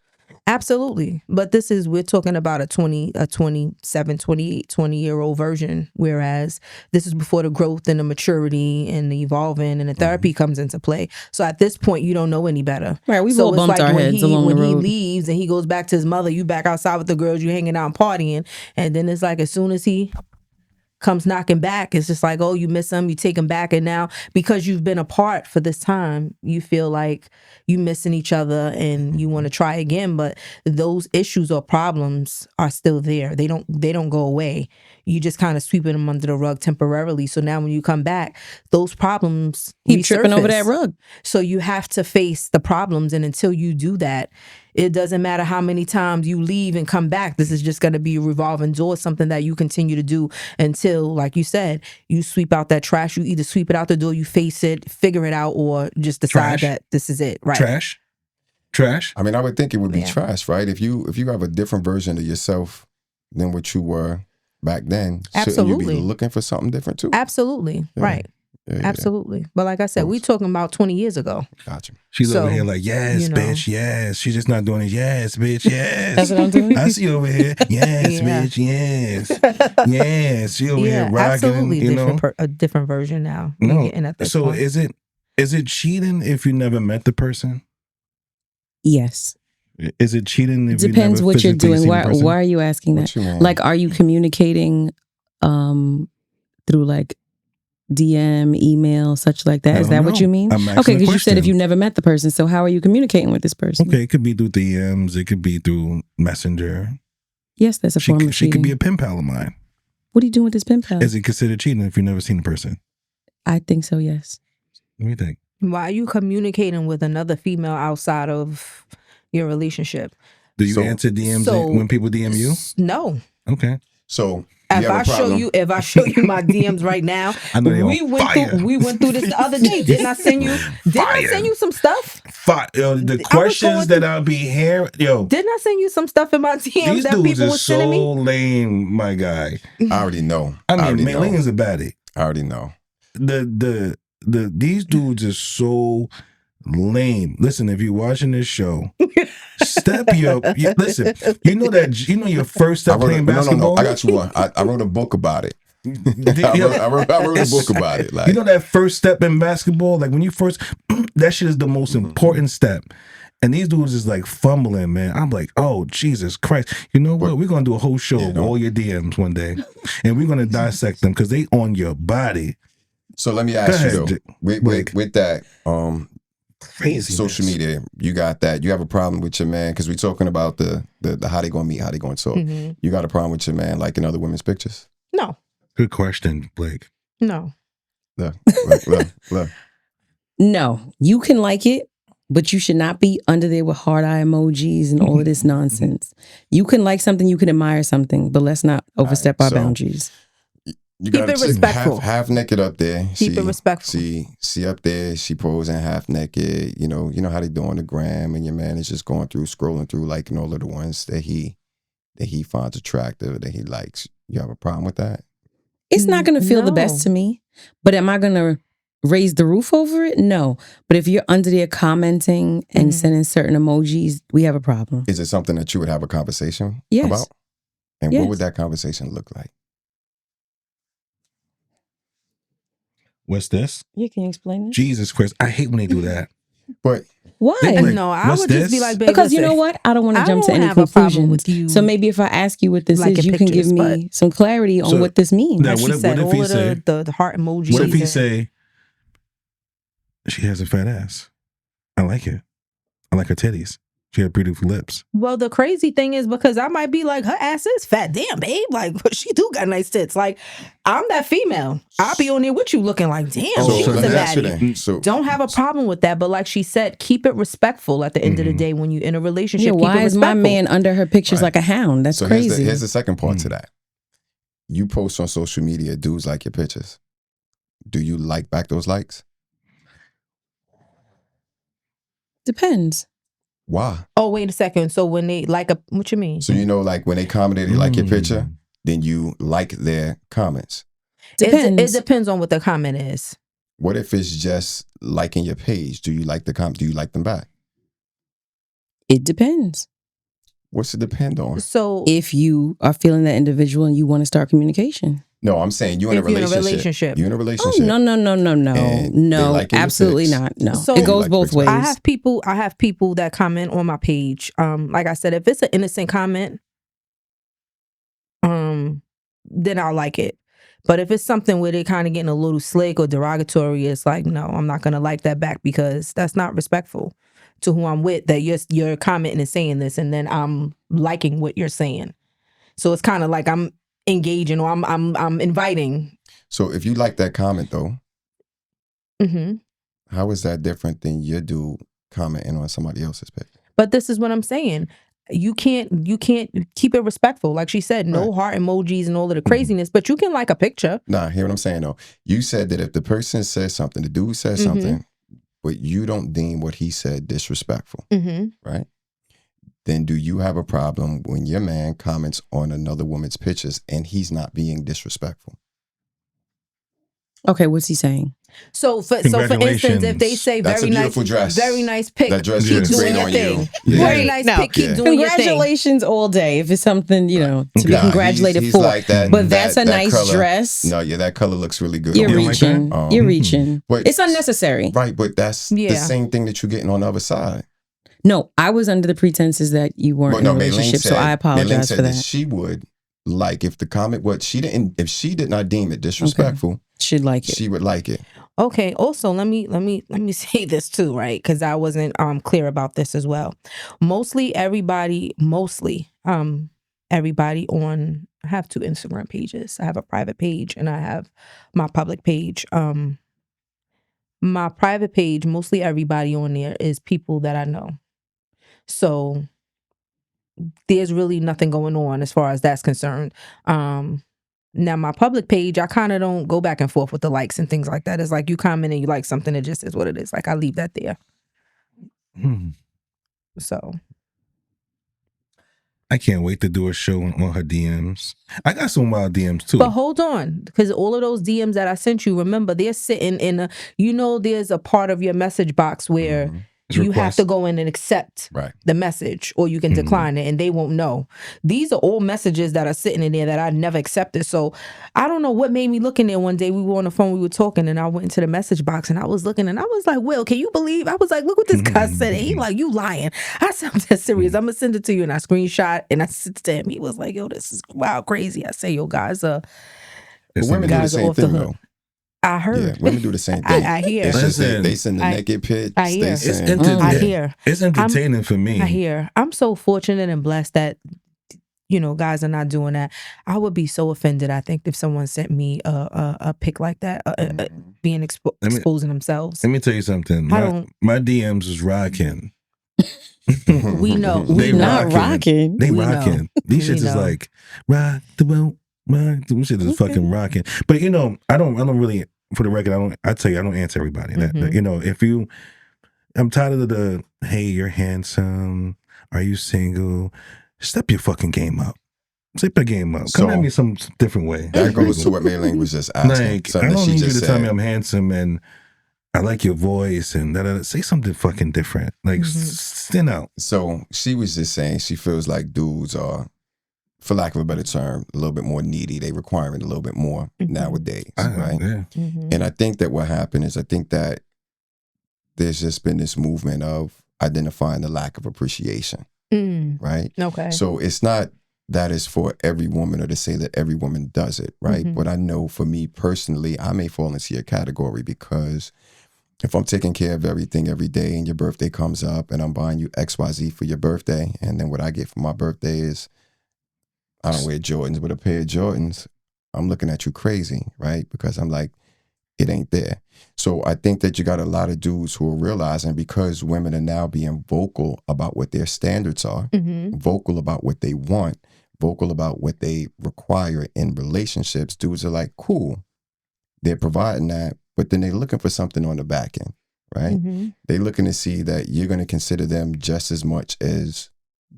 Speaker 2: Absolutely. But we're talking about a 27, 28, 20-year-old version, whereas this is before the growth and the maturity and the evolving and the therapy comes into play. So at this point, you don't know any better.
Speaker 4: Right, we've all bumped our heads along the road.
Speaker 2: When he leaves and he goes back to his mother, you back outside with the girls, you hanging out and partying, and then it's like as soon as he comes knocking back, it's just like, oh, you miss him, you take him back, and now because you've been apart for this time, you feel like you missing each other and you want to try again, but those issues or problems are still there. They don't go away. You just kind of sweeping them under the rug temporarily. So now when you come back, those problems
Speaker 4: keep tripping over that rug.
Speaker 2: So you have to face the problems, and until you do that, it doesn't matter how many times you leave and come back. This is just going to be a revolving door, something that you continue to do until, like you said, you sweep out that trash. You either sweep it out the door, you face it, figure it out, or just decide that this is it. Right.
Speaker 1: Trash.
Speaker 3: I mean, I would think it would be trash, right? If you have a different version of yourself than what you were back then, shouldn't you be looking for something different too?
Speaker 2: Absolutely. Yeah. Right. Yeah, absolutely. Yeah. But like I said, we talking about 20 years ago.
Speaker 3: Gotcha.
Speaker 1: She's over here like, yes, bitch, yes. She's just not doing it. Yes, bitch, yes.
Speaker 4: That's what I'm doing.
Speaker 1: I see you over here. Yes, bitch, yes. Yes. She over here rocking.
Speaker 2: Absolutely a different version now.
Speaker 1: No. So point. Is it cheating if you never met the person?
Speaker 4: Yes.
Speaker 1: Is it cheating if
Speaker 4: depends
Speaker 1: you never
Speaker 4: what you're doing? Why are you asking
Speaker 3: what
Speaker 4: that? Like, are you communicating through like DM, email, such like that? Is that what you mean? Okay, because you said if you never met the person, so how are you communicating with this person?
Speaker 1: Okay, it could be through DMs. It could be through Messenger.
Speaker 4: Yes, that's a form of cheating.
Speaker 1: She could be a pen pal of mine.
Speaker 4: What are you doing with this pen pal?
Speaker 1: Is it considered cheating if you've never seen the person?
Speaker 4: I think so, yes.
Speaker 1: What do you think?
Speaker 2: Why are you communicating with another female outside of your relationship?
Speaker 1: Do you answer DMs when people DM you?
Speaker 2: No.
Speaker 1: Okay.
Speaker 3: So
Speaker 2: if I show you my DMs right now,
Speaker 1: I know
Speaker 2: we went through this the other day. Didn't I send you some stuff?
Speaker 1: The questions that I'll be hearing,
Speaker 2: didn't I send you some stuff in my DMs that people were sending me?
Speaker 1: These dudes are so lame, my guy.
Speaker 3: I already know.
Speaker 1: I mean, Mei Ling is a baddie.
Speaker 3: I already know.
Speaker 1: These dudes are so lame. Listen, if you're watching this show, step your listen. You know your first step playing basketball.
Speaker 3: No. I got you one. I wrote a book about it. I wrote a book about it. Like,
Speaker 1: you know that first step in basketball, like when you first, that shit is the most important step. And these dudes is like fumbling, man. I'm like, oh, Jesus Christ. You know what? We're going to do a whole show of all your DMs one day. And we're going to dissect them because they on your body.
Speaker 3: So let me ask you though, with that,
Speaker 1: crazy
Speaker 3: social media, you got that. You have a problem with your man because we're talking about the how they gonna meet, how they gonna talk. You got a problem with your man liking other women's pictures?
Speaker 2: No.
Speaker 1: Good question, Blake.
Speaker 2: No.
Speaker 3: Look.
Speaker 4: No, you can like it, but you should not be under there with heart eye emojis and all of this nonsense. You can like something, you can admire something, but let's not overstep our boundaries.
Speaker 3: You
Speaker 2: keep it respectful.
Speaker 3: Half naked up there.
Speaker 2: Keep it respectful.
Speaker 3: See up there, she posing half naked. You know how they do on the gram, and your man is just going through, scrolling through, liking all of the ones that he finds attractive, that he likes. You have a problem with that?
Speaker 4: It's not going to feel the best to me, but am I going to raise the roof over it? No. But if you're under there commenting and sending certain emojis, we have a problem.
Speaker 3: Is it something that you would have a conversation
Speaker 4: yes.
Speaker 3: about? And what would that conversation look like?
Speaker 1: What's this?
Speaker 4: Yeah, can you explain it?
Speaker 1: Jesus Christ, I hate when they do that.
Speaker 3: But
Speaker 4: why?
Speaker 2: Like, no, I would just be like, baby,
Speaker 4: because you know what? I don't want to jump to any conclusions. So maybe if I ask you what this is, you can give me some clarity on what this means.
Speaker 1: Now, what if he say
Speaker 2: the heart emojis?
Speaker 1: What if he say she has a fat ass? I like it. I like her titties. She had beautiful lips.
Speaker 2: Well, the crazy thing is because I might be like, her ass is fat. Damn, babe. Like, she do got nice tits. Like, I'm that female. I'll be on there with you looking like, damn, she's a baddie. So, don't have a problem with that. But like she said, keep it respectful at the end of the day when you're in a relationship.
Speaker 4: Yeah, why is my man under her pictures like a hound? That's crazy.
Speaker 3: Here's the second part to that. You post on social media, dudes like your pictures. Do you like back those likes?
Speaker 4: Depends.
Speaker 3: Why?
Speaker 2: Oh, wait a second. So when they like what you mean?
Speaker 3: So like when they commented they like your picture, then you like their comments.
Speaker 2: Depends. It depends on what the comment is.
Speaker 3: What if it's just liking your page? Do you like the comment? Do you like them back?
Speaker 4: It depends.
Speaker 3: What's it depend on?
Speaker 2: So
Speaker 4: if you are feeling that individual and you want to start communication.
Speaker 3: No, I'm saying you're in a relationship. You're in a relationship.
Speaker 4: Oh, no, like absolutely not. No, so it goes both ways.
Speaker 2: I have people that comment on my page. Like I said, if it's an innocent comment, then I'll like it. But if it's something where they're kind of getting a little slick or derogatory, it's like, no, I'm not gonna like that back because that's not respectful to who I'm with. That you're commenting and saying this, and then I'm liking what you're saying. So it's kind of like I'm engaging or I'm inviting.
Speaker 3: So if you like that comment though, how is that different than your dude commenting on somebody else's page?
Speaker 2: But this is what I'm saying. You can't keep it respectful. Like she said, no heart emojis and all of the craziness, but you can like a picture.
Speaker 3: Nah, hear what I'm saying though. You said that if the person says something, the dude says something, but you don't deem what he said disrespectful, right? Then do you have a problem when your man comments on another woman's pictures and he's not being disrespectful?
Speaker 4: Okay, what's he saying?
Speaker 2: So for instance, if they say very nice pic,
Speaker 3: that dress looks great on you.
Speaker 2: Very nice pic, keep doing your thing.
Speaker 4: Congratulations all day. If it's something, to be congratulated for.
Speaker 3: Like that,
Speaker 4: but that's a nice
Speaker 3: color,
Speaker 4: dress.
Speaker 3: No, that color looks really good.
Speaker 4: You're reaching. You're reaching.
Speaker 3: But,
Speaker 4: it's unnecessary.
Speaker 3: Right, but that's the same thing that you're getting on the other side.
Speaker 4: No, I was under the pretenses that you weren't in a relationship, so I apologize for that.
Speaker 3: She would like if the comment if she did not deem it disrespectful,
Speaker 4: she'd like it.
Speaker 3: She would like it.
Speaker 2: Okay. Also, let me say this too, right? Because I wasn't clear about this as well. Everybody on, I have 2 Instagram pages. I have a private page and I have my public page. My private page, mostly everybody on there is people that I know. So there's really nothing going on as far as that's concerned. Now my public page, I kind of don't go back and forth with the likes and things like that. It's like you comment and you like something, it just is what it is. Like I leave that there. So
Speaker 1: I can't wait to do a show on her DMs. I got some wild DMs too.
Speaker 2: But hold on, because all of those DMs that I sent you, remember, they're sitting in there's a part of your message box where you have to go in and accept the message, or you can decline it and they won't know. These are all messages that are sitting in there that I never accepted. So I don't know what made me look in there one day. We were on the phone, we were talking, and I went into the message box and I was looking and I was like, Will, can you believe? I was like, look what this guy said. And he like, you lying. I said, I'm just serious. I'm going to send it to you. And I screenshot and I sent it to him. He was like, yo, this is wild, crazy. I say, yo, guys,
Speaker 3: women do the same thing though.
Speaker 2: I heard.
Speaker 3: Yeah, women do the same thing.
Speaker 2: I hear.
Speaker 3: It's just they send the naked pics.
Speaker 2: I hear.
Speaker 1: I hear. It's entertaining for me.
Speaker 2: I hear. I'm so fortunate and blessed that, guys are not doing that. I would be so offended, I think, if someone sent me a pic like that, being exposing themselves.
Speaker 1: Let me tell you something. My DMs is rocking.
Speaker 2: We know.
Speaker 4: They not rocking.
Speaker 1: They rocking. These shits is like, rock the boat. This shit is fucking rocking. But I don't really, for the record, I tell you, I don't answer everybody. That I'm tired of the, hey, you're handsome. Are you single? Step your fucking game up. Step your game up. Come at me some different way.
Speaker 3: That goes to what Mei Ling was just asking.
Speaker 1: Like, I don't need you to tell me I'm handsome and I like your voice and say something fucking different. Like, stand out.
Speaker 3: So she was just saying she feels like dudes are, for lack of a better term, a little bit more needy. They require it a little bit more nowadays, right? Yeah. And I think that what happened is, I think that there's just been this movement of identifying the lack of appreciation, right?
Speaker 2: Okay.
Speaker 3: So it's not that is for every woman or to say that every woman does it, right? But I know for me personally, I may fall into your category because if I'm taking care of everything every day and your birthday comes up and I'm buying you XYZ for your birthday, and then what I get for my birthday is, I don't wear Jordans, but a pair of Jordans, I'm looking at you crazy, right? Because I'm like, it ain't there. So I think that you got a lot of dudes who are realizing, because women are now being vocal about what their standards are, vocal about what they want, vocal about what they require in relationships, dudes are like, cool, they're providing that, but then they're looking for something on the back end, right? They're looking to see that you're going to consider them just as much as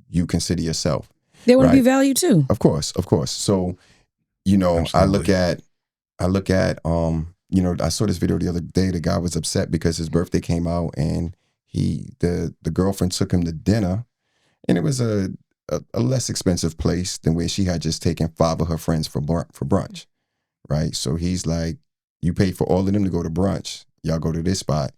Speaker 3: you consider yourself.
Speaker 4: They want to be valued too.
Speaker 3: Of course. So, Absolutely. I look at, I saw this video the other day. The guy was upset because his birthday came out and the girlfriend took him to dinner, and it was a less expensive place than where she had just taken 5 of her friends for brunch, right? So he's like, you paid for all of them to go to brunch. Y'all go to this spot,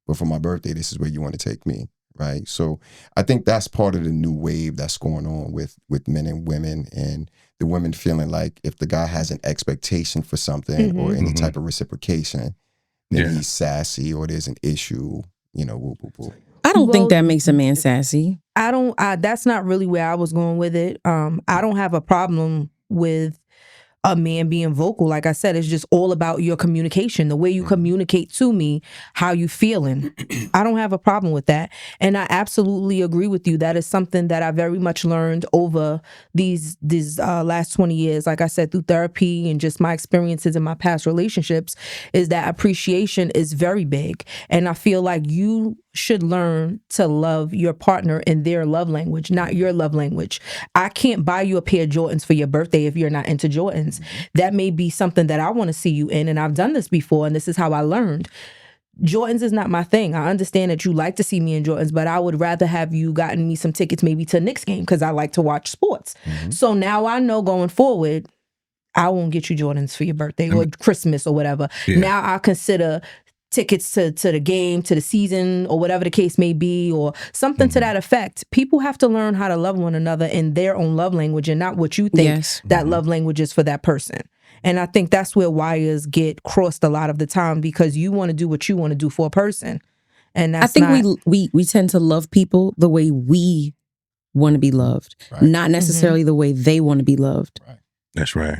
Speaker 3: but for my birthday, this is where you want to take me. Right. So I think that's part of the new wave that's going on with men and women, and the women feeling like if the guy has an expectation for something or any type of reciprocation, then he's sassy or there's an issue, whoop, whoop, whoop.
Speaker 4: I don't think that makes a man sassy.
Speaker 2: That's not really where I was going with it. I don't have a problem with a man being vocal. Like I said, it's just all about your communication, the way you communicate to me, how you feeling. I don't have a problem with that. And I absolutely agree with you. That is something that I very much learned over these last 20 years. Like I said, through therapy and just my experiences in my past relationships, is that appreciation is very big. And I feel like you should learn to love your partner in their love language, not your love language. I can't buy you a pair of Jordans for your birthday if you're not into Jordans. That may be something that I want to see you in, and I've done this before, and this is how I learned. Jordans is not my thing. I understand that you like to see me in Jordans, but I would rather have you gotten me some tickets maybe to a Knicks game because I like to watch sports. So now I know going forward, I won't get you Jordans for your birthday or Christmas or whatever. Now I consider tickets to the game, to the season, or whatever the case may be, or something to that effect. People have to learn how to love one another in their own love language and not what you think that love language is for that person. And I think that's where wires get crossed a lot of the time, because you want to do what you want to do for a person. And that's
Speaker 4: I think we tend to love people the way we want to be loved, not necessarily the way they want to be loved.
Speaker 3: Right.
Speaker 1: That's right.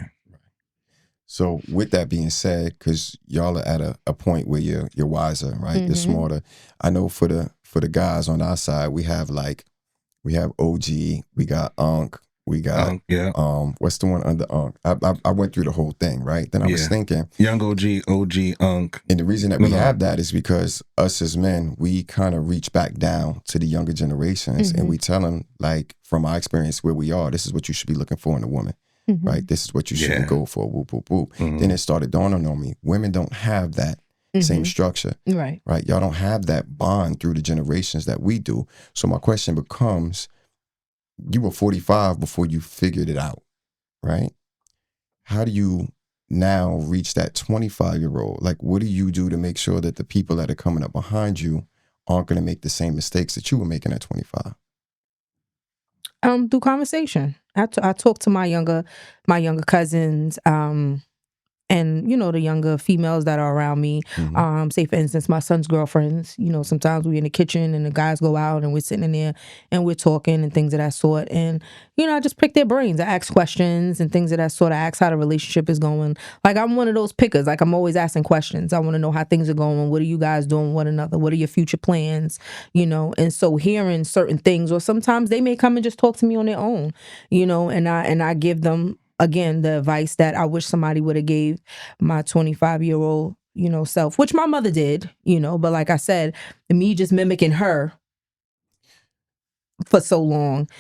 Speaker 3: So with that being said, because y'all are at a point where you're wiser, right? You're smarter. I know for the guys on our side, we have OG, we got Unc, we got what's the one under Unc? I went through the whole thing, right? Then I was thinking
Speaker 1: young OG, Unc.
Speaker 3: And the reason that we have that is because us as men, we kind of reach back down to the younger generations and we tell them, like, from our experience where we are, this is what you should be looking for in a woman. Right, this is what you shouldn't go for. Whoop, whoop, whoop. Then it started dawning on me: women don't have that same structure. Right. Y'all don't have that bond through the generations that we do. So my question becomes: you were 45 before you figured it out, right? How do you now reach that 25-year-old? Like, what do you do to make sure that the people that are coming up behind you aren't going to make the same mistakes that you were making at 25?
Speaker 2: Through conversation. I talk to my younger cousins, and, you know, the younger females that are around me. Say, for instance, my son's girlfriends. You know, sometimes we're in the kitchen and the guys go out and we're sitting in there and we're talking and things of that sort. And, you know, I just pick their brains. I ask questions and things of that sort. I ask how the relationship is going. Like, I'm one of those pickers. Like, I'm always asking questions. I want to know how things are going. What are you guys doing with one another? What are your future plans? You know, and so hearing certain things, or sometimes they may come and just talk to me on their own, you know, and I give them, again, the advice that I wish somebody would have gave my 25-year-old, you know, self, which my mother did, you know, but like I said, me just mimicking her for so long,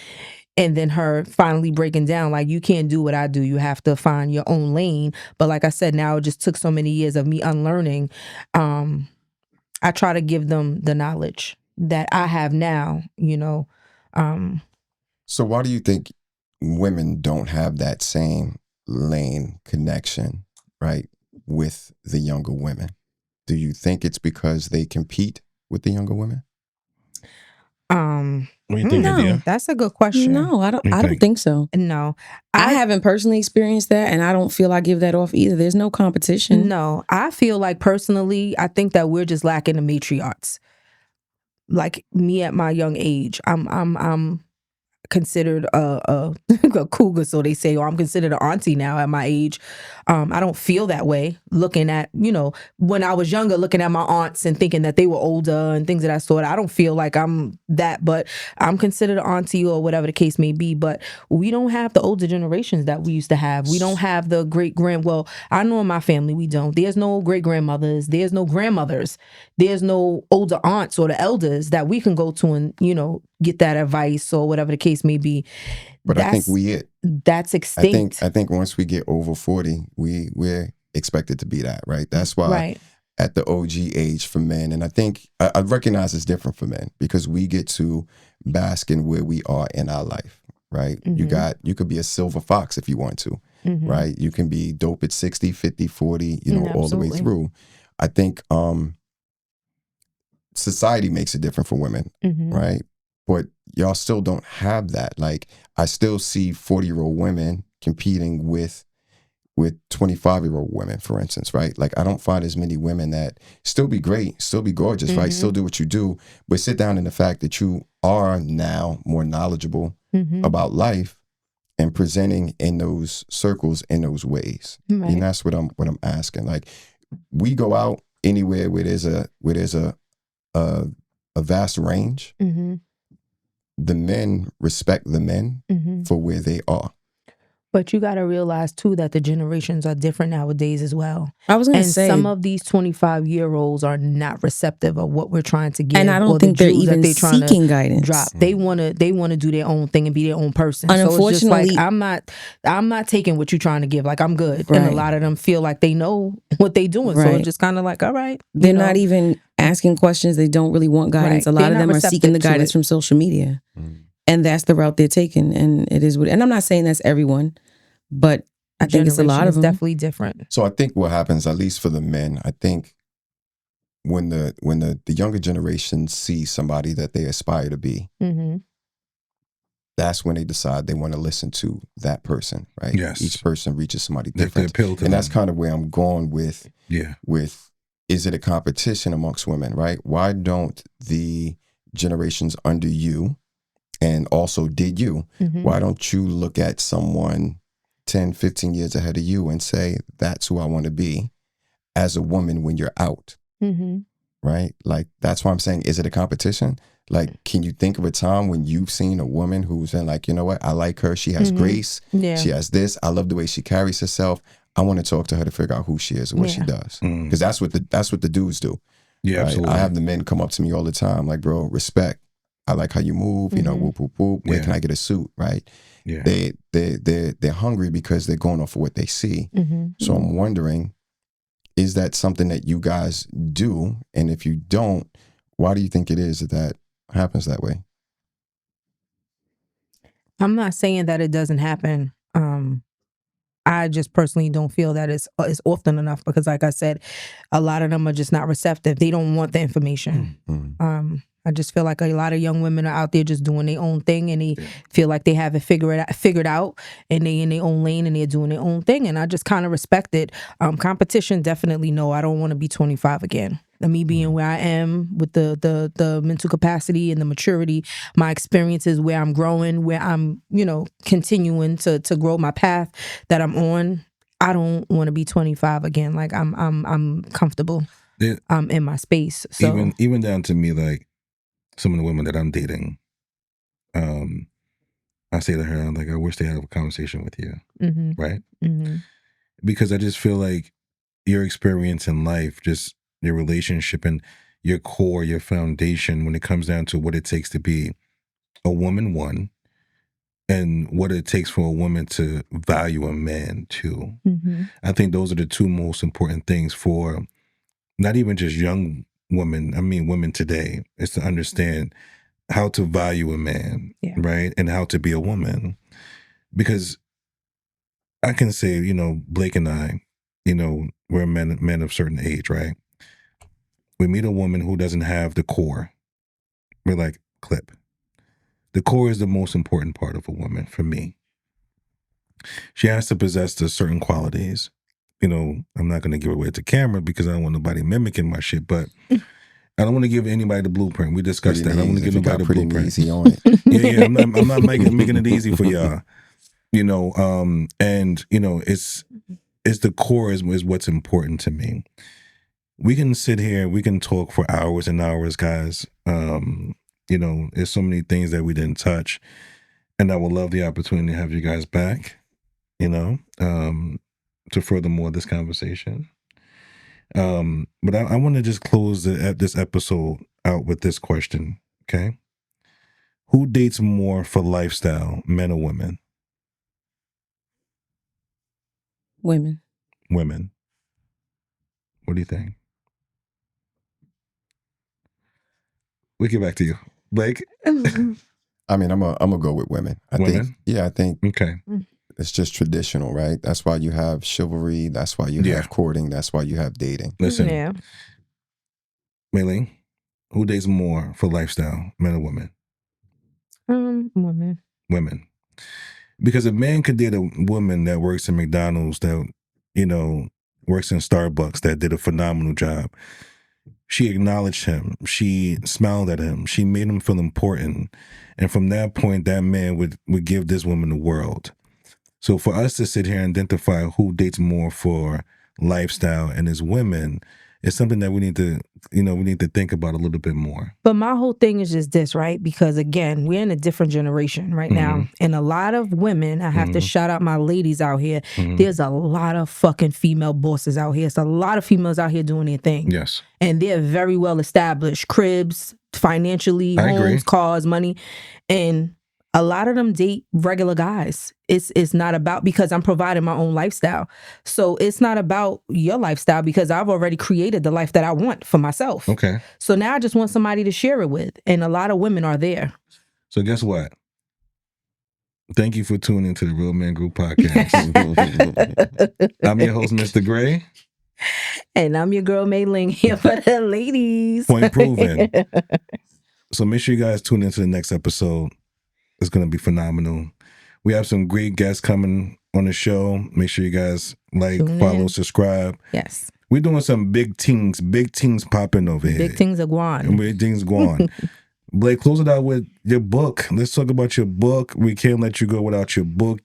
Speaker 2: and then her finally breaking down, like, you can't do what I do. You have to find your own lane. But like I said, now it just took so many years of me unlearning. I try to give them the knowledge that I have now, you know.
Speaker 3: So why do you think women don't have that same lane connection, right, with the younger women? Do you think it's because they compete with the younger women?
Speaker 1: What do you think, India?
Speaker 2: That's a good question.
Speaker 4: No, I don't think so.
Speaker 2: No.
Speaker 4: I haven't personally experienced that, and I don't feel I give that off either. There's no competition.
Speaker 2: No, I feel like, personally, I think that we're just lacking the matriarchs. Like, me at my young age, I'm considered a cougar, so they say, or I'm considered an auntie now at my age. I don't feel that way looking at, you know, when I was younger, looking at my aunts and thinking that they were older and things of that sort. I don't feel like I'm that, but I'm considered an auntie or whatever the case may be. But we don't have the older generations that we used to have. We don't have the well, I know in my family we don't. There's no great grandmothers. There's no grandmothers. There's no older aunts or the elders that we can go to and, you know, get that advice or whatever the case may be.
Speaker 3: But I think
Speaker 2: that's extinct.
Speaker 3: I think once we get over 40, we're expected to be that, right? That's why at the OG age for men, and I think I recognize it's different for men because we get to bask in where we are in our life, right? You could be a silver fox if you want to, right? You can be dope at 60, 50, 40, you know, all the way through. I think society makes it different for women, right? But y'all still don't have that. Like, I still see 40-year-old women competing with 25-year-old women, for instance, right? Like, I don't find as many women that still be great, still be gorgeous, right? Still do what you do, but sit down in the fact that you are now more knowledgeable about life and presenting in those circles in those ways. Right. And that's what I'm asking. Like, we go out anywhere where there's a vast range. The men respect the men for where they are.
Speaker 2: But you got to realize, too, that the generations are different nowadays as well.
Speaker 4: I was going to say,
Speaker 2: some of these 25-year-olds are not receptive of what we're trying to give.
Speaker 4: And I don't think they're even seeking guidance.
Speaker 2: Drop. They want to do their own thing and be their own person.
Speaker 4: Unfortunately,
Speaker 2: so it's just like, I'm not taking what you're trying to give. Like, I'm good. Right. And a lot of them feel like they know what they're doing. Right. So it's just kind of like, all right.
Speaker 4: They're not even asking questions. They don't really want guidance. Right. A lot of them are seeking the guidance from social media. And that's the route they're taking. And it is what, and I'm not saying that's everyone, but I think it's a lot of them.
Speaker 2: Definitely different.
Speaker 3: So I think what happens, at least for the men, I think when the younger generation sees somebody that they aspire to be, that's when they decide they want to listen to that person, right?
Speaker 1: Yes.
Speaker 3: Each person reaches somebody different.
Speaker 1: And them.
Speaker 3: That's kind of where I'm going with, is it a competition amongst women, right? Why don't the generations under you, and also did you, why don't you look at someone 10, 15 years ahead of you and say, that's who I want to be as a woman when you're out, right? Like, that's why I'm saying, is it a competition? Like, can you think of a time when you've seen a woman who's been like, you know what, I like her, she has grace, she has this, I love the way she carries herself, I want to talk to her to figure out who she is and what she does. Because that's what the dudes do.
Speaker 1: Yeah,
Speaker 3: right?
Speaker 1: absolutely.
Speaker 3: I have the men come up to me all the time, like, bro, respect. I like how you move, you know, whoop, whoop, whoop. Where can I get a suit, right?
Speaker 1: Yeah.
Speaker 3: They're hungry because they're going off of what they see. So I'm wondering, is that something that you guys do? And if you don't, why do you think it is that happens that way?
Speaker 2: I'm not saying that it doesn't happen. I just personally don't feel that it's often enough because, like I said, a lot of them are just not receptive. They don't want the information. I just feel like a lot of young women are out there just doing their own thing, and they feel like they have it figured out, and they in their own lane and they're doing their own thing. And I just kind of respect it. Competition, definitely no. I don't want to be 25 again. Me being where I am with the mental capacity and the maturity, my experiences, where I'm growing, where I'm, continuing to grow my path that I'm on. I don't want to be 25 again. Like I'm comfortable. I'm in my space. So
Speaker 1: even down to me, like some of the women that I'm dating, I say to her, I'm like, I wish they had a conversation with you, right? Because I just feel like your experience in life, just your relationship and your core, your foundation, when it comes down to what it takes to be a woman, one, and what it takes for a woman to value a man, two. I think those are the two most important things for not even just young women, I mean women today, is to understand how to value a man, right? And how to be a woman. Because I can say, Blake and I, we're men of certain age, right? We meet a woman who doesn't have the core. We're like, clip. The core is the most important part of a woman for me. She has to possess the certain qualities. I'm not going to give away to camera because I don't want nobody mimicking my shit, but I don't want to give anybody the blueprint. We discussed that. I don't want to give nobody the blueprint.
Speaker 3: Easy on it.
Speaker 1: Yeah. I'm not making it easy for y'all. It's the core is what's important to me. We can sit here, we can talk for hours and hours, guys. There's so many things that we didn't touch, and I would love the opportunity to have you guys back, to further more this conversation. But I want to just close this episode out with this question, okay? Who dates more for lifestyle, men or women?
Speaker 4: Women.
Speaker 1: Women. What do you think? We'll get back to you. Blake?
Speaker 3: I mean, I'm gonna go with women. I think
Speaker 1: okay.
Speaker 3: It's just traditional, right? That's why you have chivalry. That's why you have courting. That's why you have dating.
Speaker 1: Listen, Mei Ling, who dates more for lifestyle, men or women?
Speaker 2: Women.
Speaker 1: Women. Because a man could date a woman that works in McDonald's, that, works in Starbucks, that did a phenomenal job. She acknowledged him. She smiled at him. She made him feel important. And from that point, that man would give this woman the world. So for us to sit here and identify who dates more for lifestyle and is women is something that we need to think about a little bit more.
Speaker 2: But my whole thing is just this, right? Because again, we're in a different generation right now. And a lot of women, I have to shout out my ladies out here. There's a lot of fucking female bosses out here. It's a lot of females out here doing their thing.
Speaker 1: Yes.
Speaker 2: And they're very well established. Cribs, financially, homes, cars, money. And a lot of them date regular guys. It's not about, because I'm providing my own lifestyle. So it's not about your lifestyle, because I've already created the life that I want for myself.
Speaker 1: Okay.
Speaker 2: So now I just want somebody to share it with. And a lot of women are there.
Speaker 1: So guess what? Thank you for tuning to the Real Men Group podcast. I'm your host, Mr. Gray.
Speaker 2: And I'm your girl, Mei Ling, here for the ladies.
Speaker 1: Point proven. So make sure you guys tune into the next episode. It's going to be phenomenal. We have some great guests coming on the show. Make sure you guys follow, subscribe.
Speaker 2: Yes.
Speaker 1: We're doing some big things popping over here.
Speaker 2: Big things are going.
Speaker 1: Big things going. Blake, close it out with your book. Let's talk about your book. We can't let you go without your book.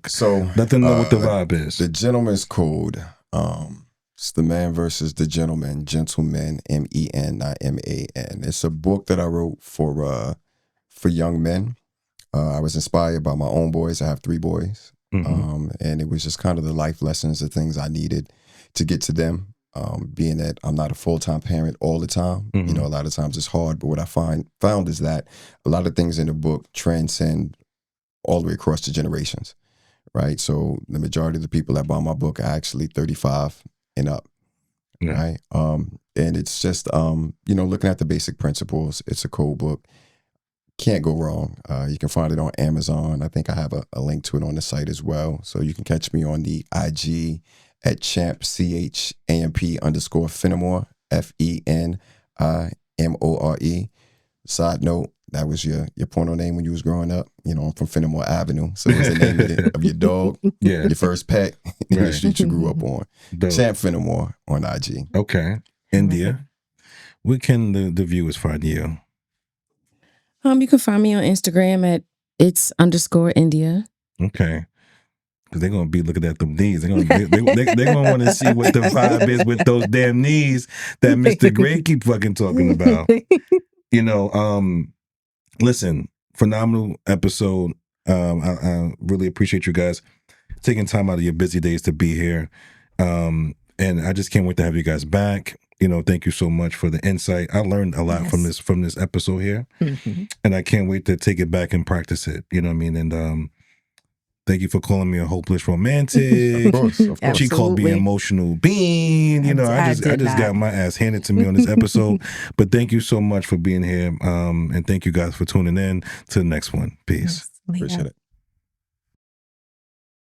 Speaker 3: So
Speaker 1: let them know what the vibe is.
Speaker 3: The Gentleman's Code. It's the man versus the gentleman. Gentleman, MEN, not MAN. It's a book that I wrote for young men. I was inspired by my own boys. I have 3 boys. And it was just kind of the life lessons, the things I needed to get to them. Being that I'm not a full-time parent all the time, you know, a lot of times it's hard. But what I found is that a lot of things in the book transcend all the way across the generations, right? So the majority of the people that buy my book are actually 35 and up, right? And it's just, you know, looking at the basic principles. It's a cool book. Can't go wrong. You can find it on Amazon. I think I have a link to it on the site as well. So you can catch me on the IG at champ, CHAMP_Fenimore, FENIMORE. Side note, that was your porno name when you was growing up. You know, I'm from Fenimore Avenue. So it was the name of your dog, your first pet in the street you grew up on. Dope. Champ Fenimore on IG.
Speaker 1: Okay. India. Where can the viewers find you?
Speaker 4: You can find me on Instagram at its_India.
Speaker 1: Okay. Because they're going to be looking at them knees. They're going to want to see what the vibe is with those damn knees that Mr. Gray keep fucking talking about. You know, listen, phenomenal episode. I really appreciate you guys taking time out of your busy days to be here. And I just can't wait to have you guys back. You know, thank you so much for the insight. I learned a lot from this episode here. And I can't wait to take it back and practice it. You know what I mean? And thank you for calling me a hopeless romantic.
Speaker 3: Of course.
Speaker 1: She called me an emotional being. You know, I just got my ass handed to me on this episode. But thank you so much for being here. And thank you guys for tuning in to the next one. Peace.
Speaker 3: Appreciate it.